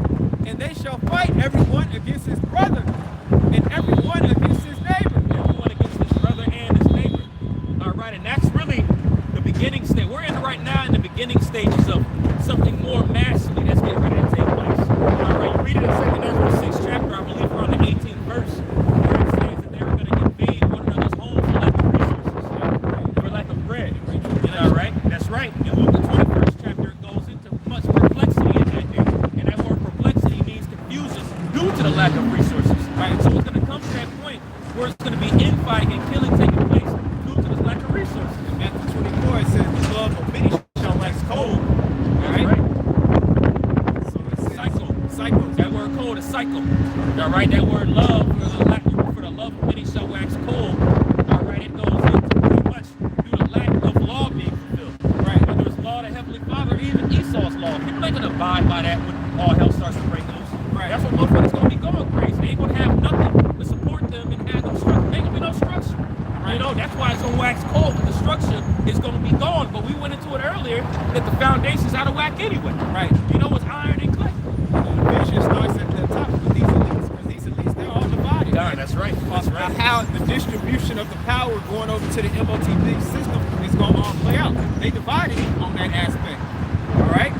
and they shall fight everyone against his brother, and everyone against his neighbor. Everyone against his brother and his neighbor. All right, and that's really the beginning stage. We're in right now in the beginning stages of something more massively that's getting ready to take place. All right, you read it in 2nd Ezra 6th chapter, I believe around the 18th verse, where it says that they were going to invade one another's homes for lack of resources, for lack of bread. All right, that's right. In Luke the 21st chapter, it goes into much perplexity in that day. And that word perplexity means confusion due to the lack of resources. Right, so it's going to come to that point where it's going to be infighting and killing taking place due to this lack of resources. In Matthew 24, it says, the love of many shall wax cold. That's right. So it says, Cycle. That word cold is cycle. All right, that word love, for the love of many shall wax cold. All right, it goes into pretty much due to lack of law being fulfilled. Right, whether it's law of the Heavenly Father or even Esau's law. People ain't going to abide by that when all hell starts to break loose. Right, that's what motherfuckers going to be going crazy. They ain't going to have nothing to support them and have no structure. There ain't going to be no structure. Right. You know, that's why it's going to wax cold, but the structure is going to be gone. But we went into it earlier that the foundation's out of whack anyway. Right. You know, it's iron and clay. The vision starts at the top with these elites, because these elites, they're all divided. Darn, that's right. That's right. How the distribution of the power going over to the MOTB system is going to all play out. They divided on that aspect. All right?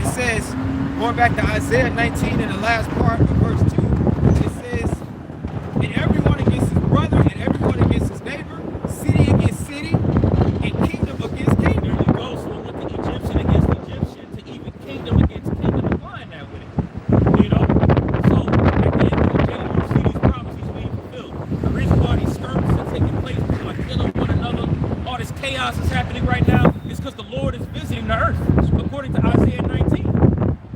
It says, going back to Isaiah 19 in the last part of verse 2, it says, and everyone against his brother, and everyone against his neighbor, city against city, and kingdom against kingdom. There you go. So with the Egyptian against Egyptian, to even kingdom against kingdom, applying that with it. You know? So at the end of the day, you see these prophecies being fulfilled. The reason why these skirmishes are taking place, people are killing one another, all this chaos is happening right now, is because the Lord is visiting the earth, according to Isaiah 19.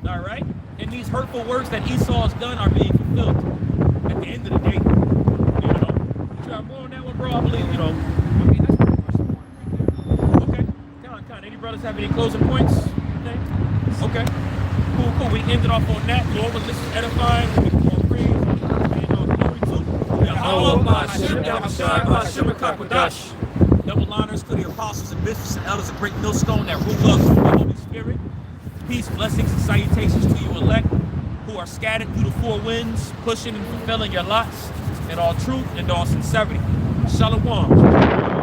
All right? And these hurtful works that Esau has done are being fulfilled. At the end of the day, you know, try more on that one, bro. I believe, you know. I mean, that's pretty much the point right there. Okay, come on. Any brothers have any closing points? Okay, cool. We ended off on that. Lord, this is edifying. We can go praise and glory to Yahweh, Ba'ashem, Yahushua, Ba'ashem, Kakwadash. Double honors to the apostles and bishops and elders of Great Millstone that rule us with the Holy Spirit. Peace, blessings, and salutations to you elect who are scattered through the four winds, pushing and fulfilling your lots in all truth and all sincerity. Shalom.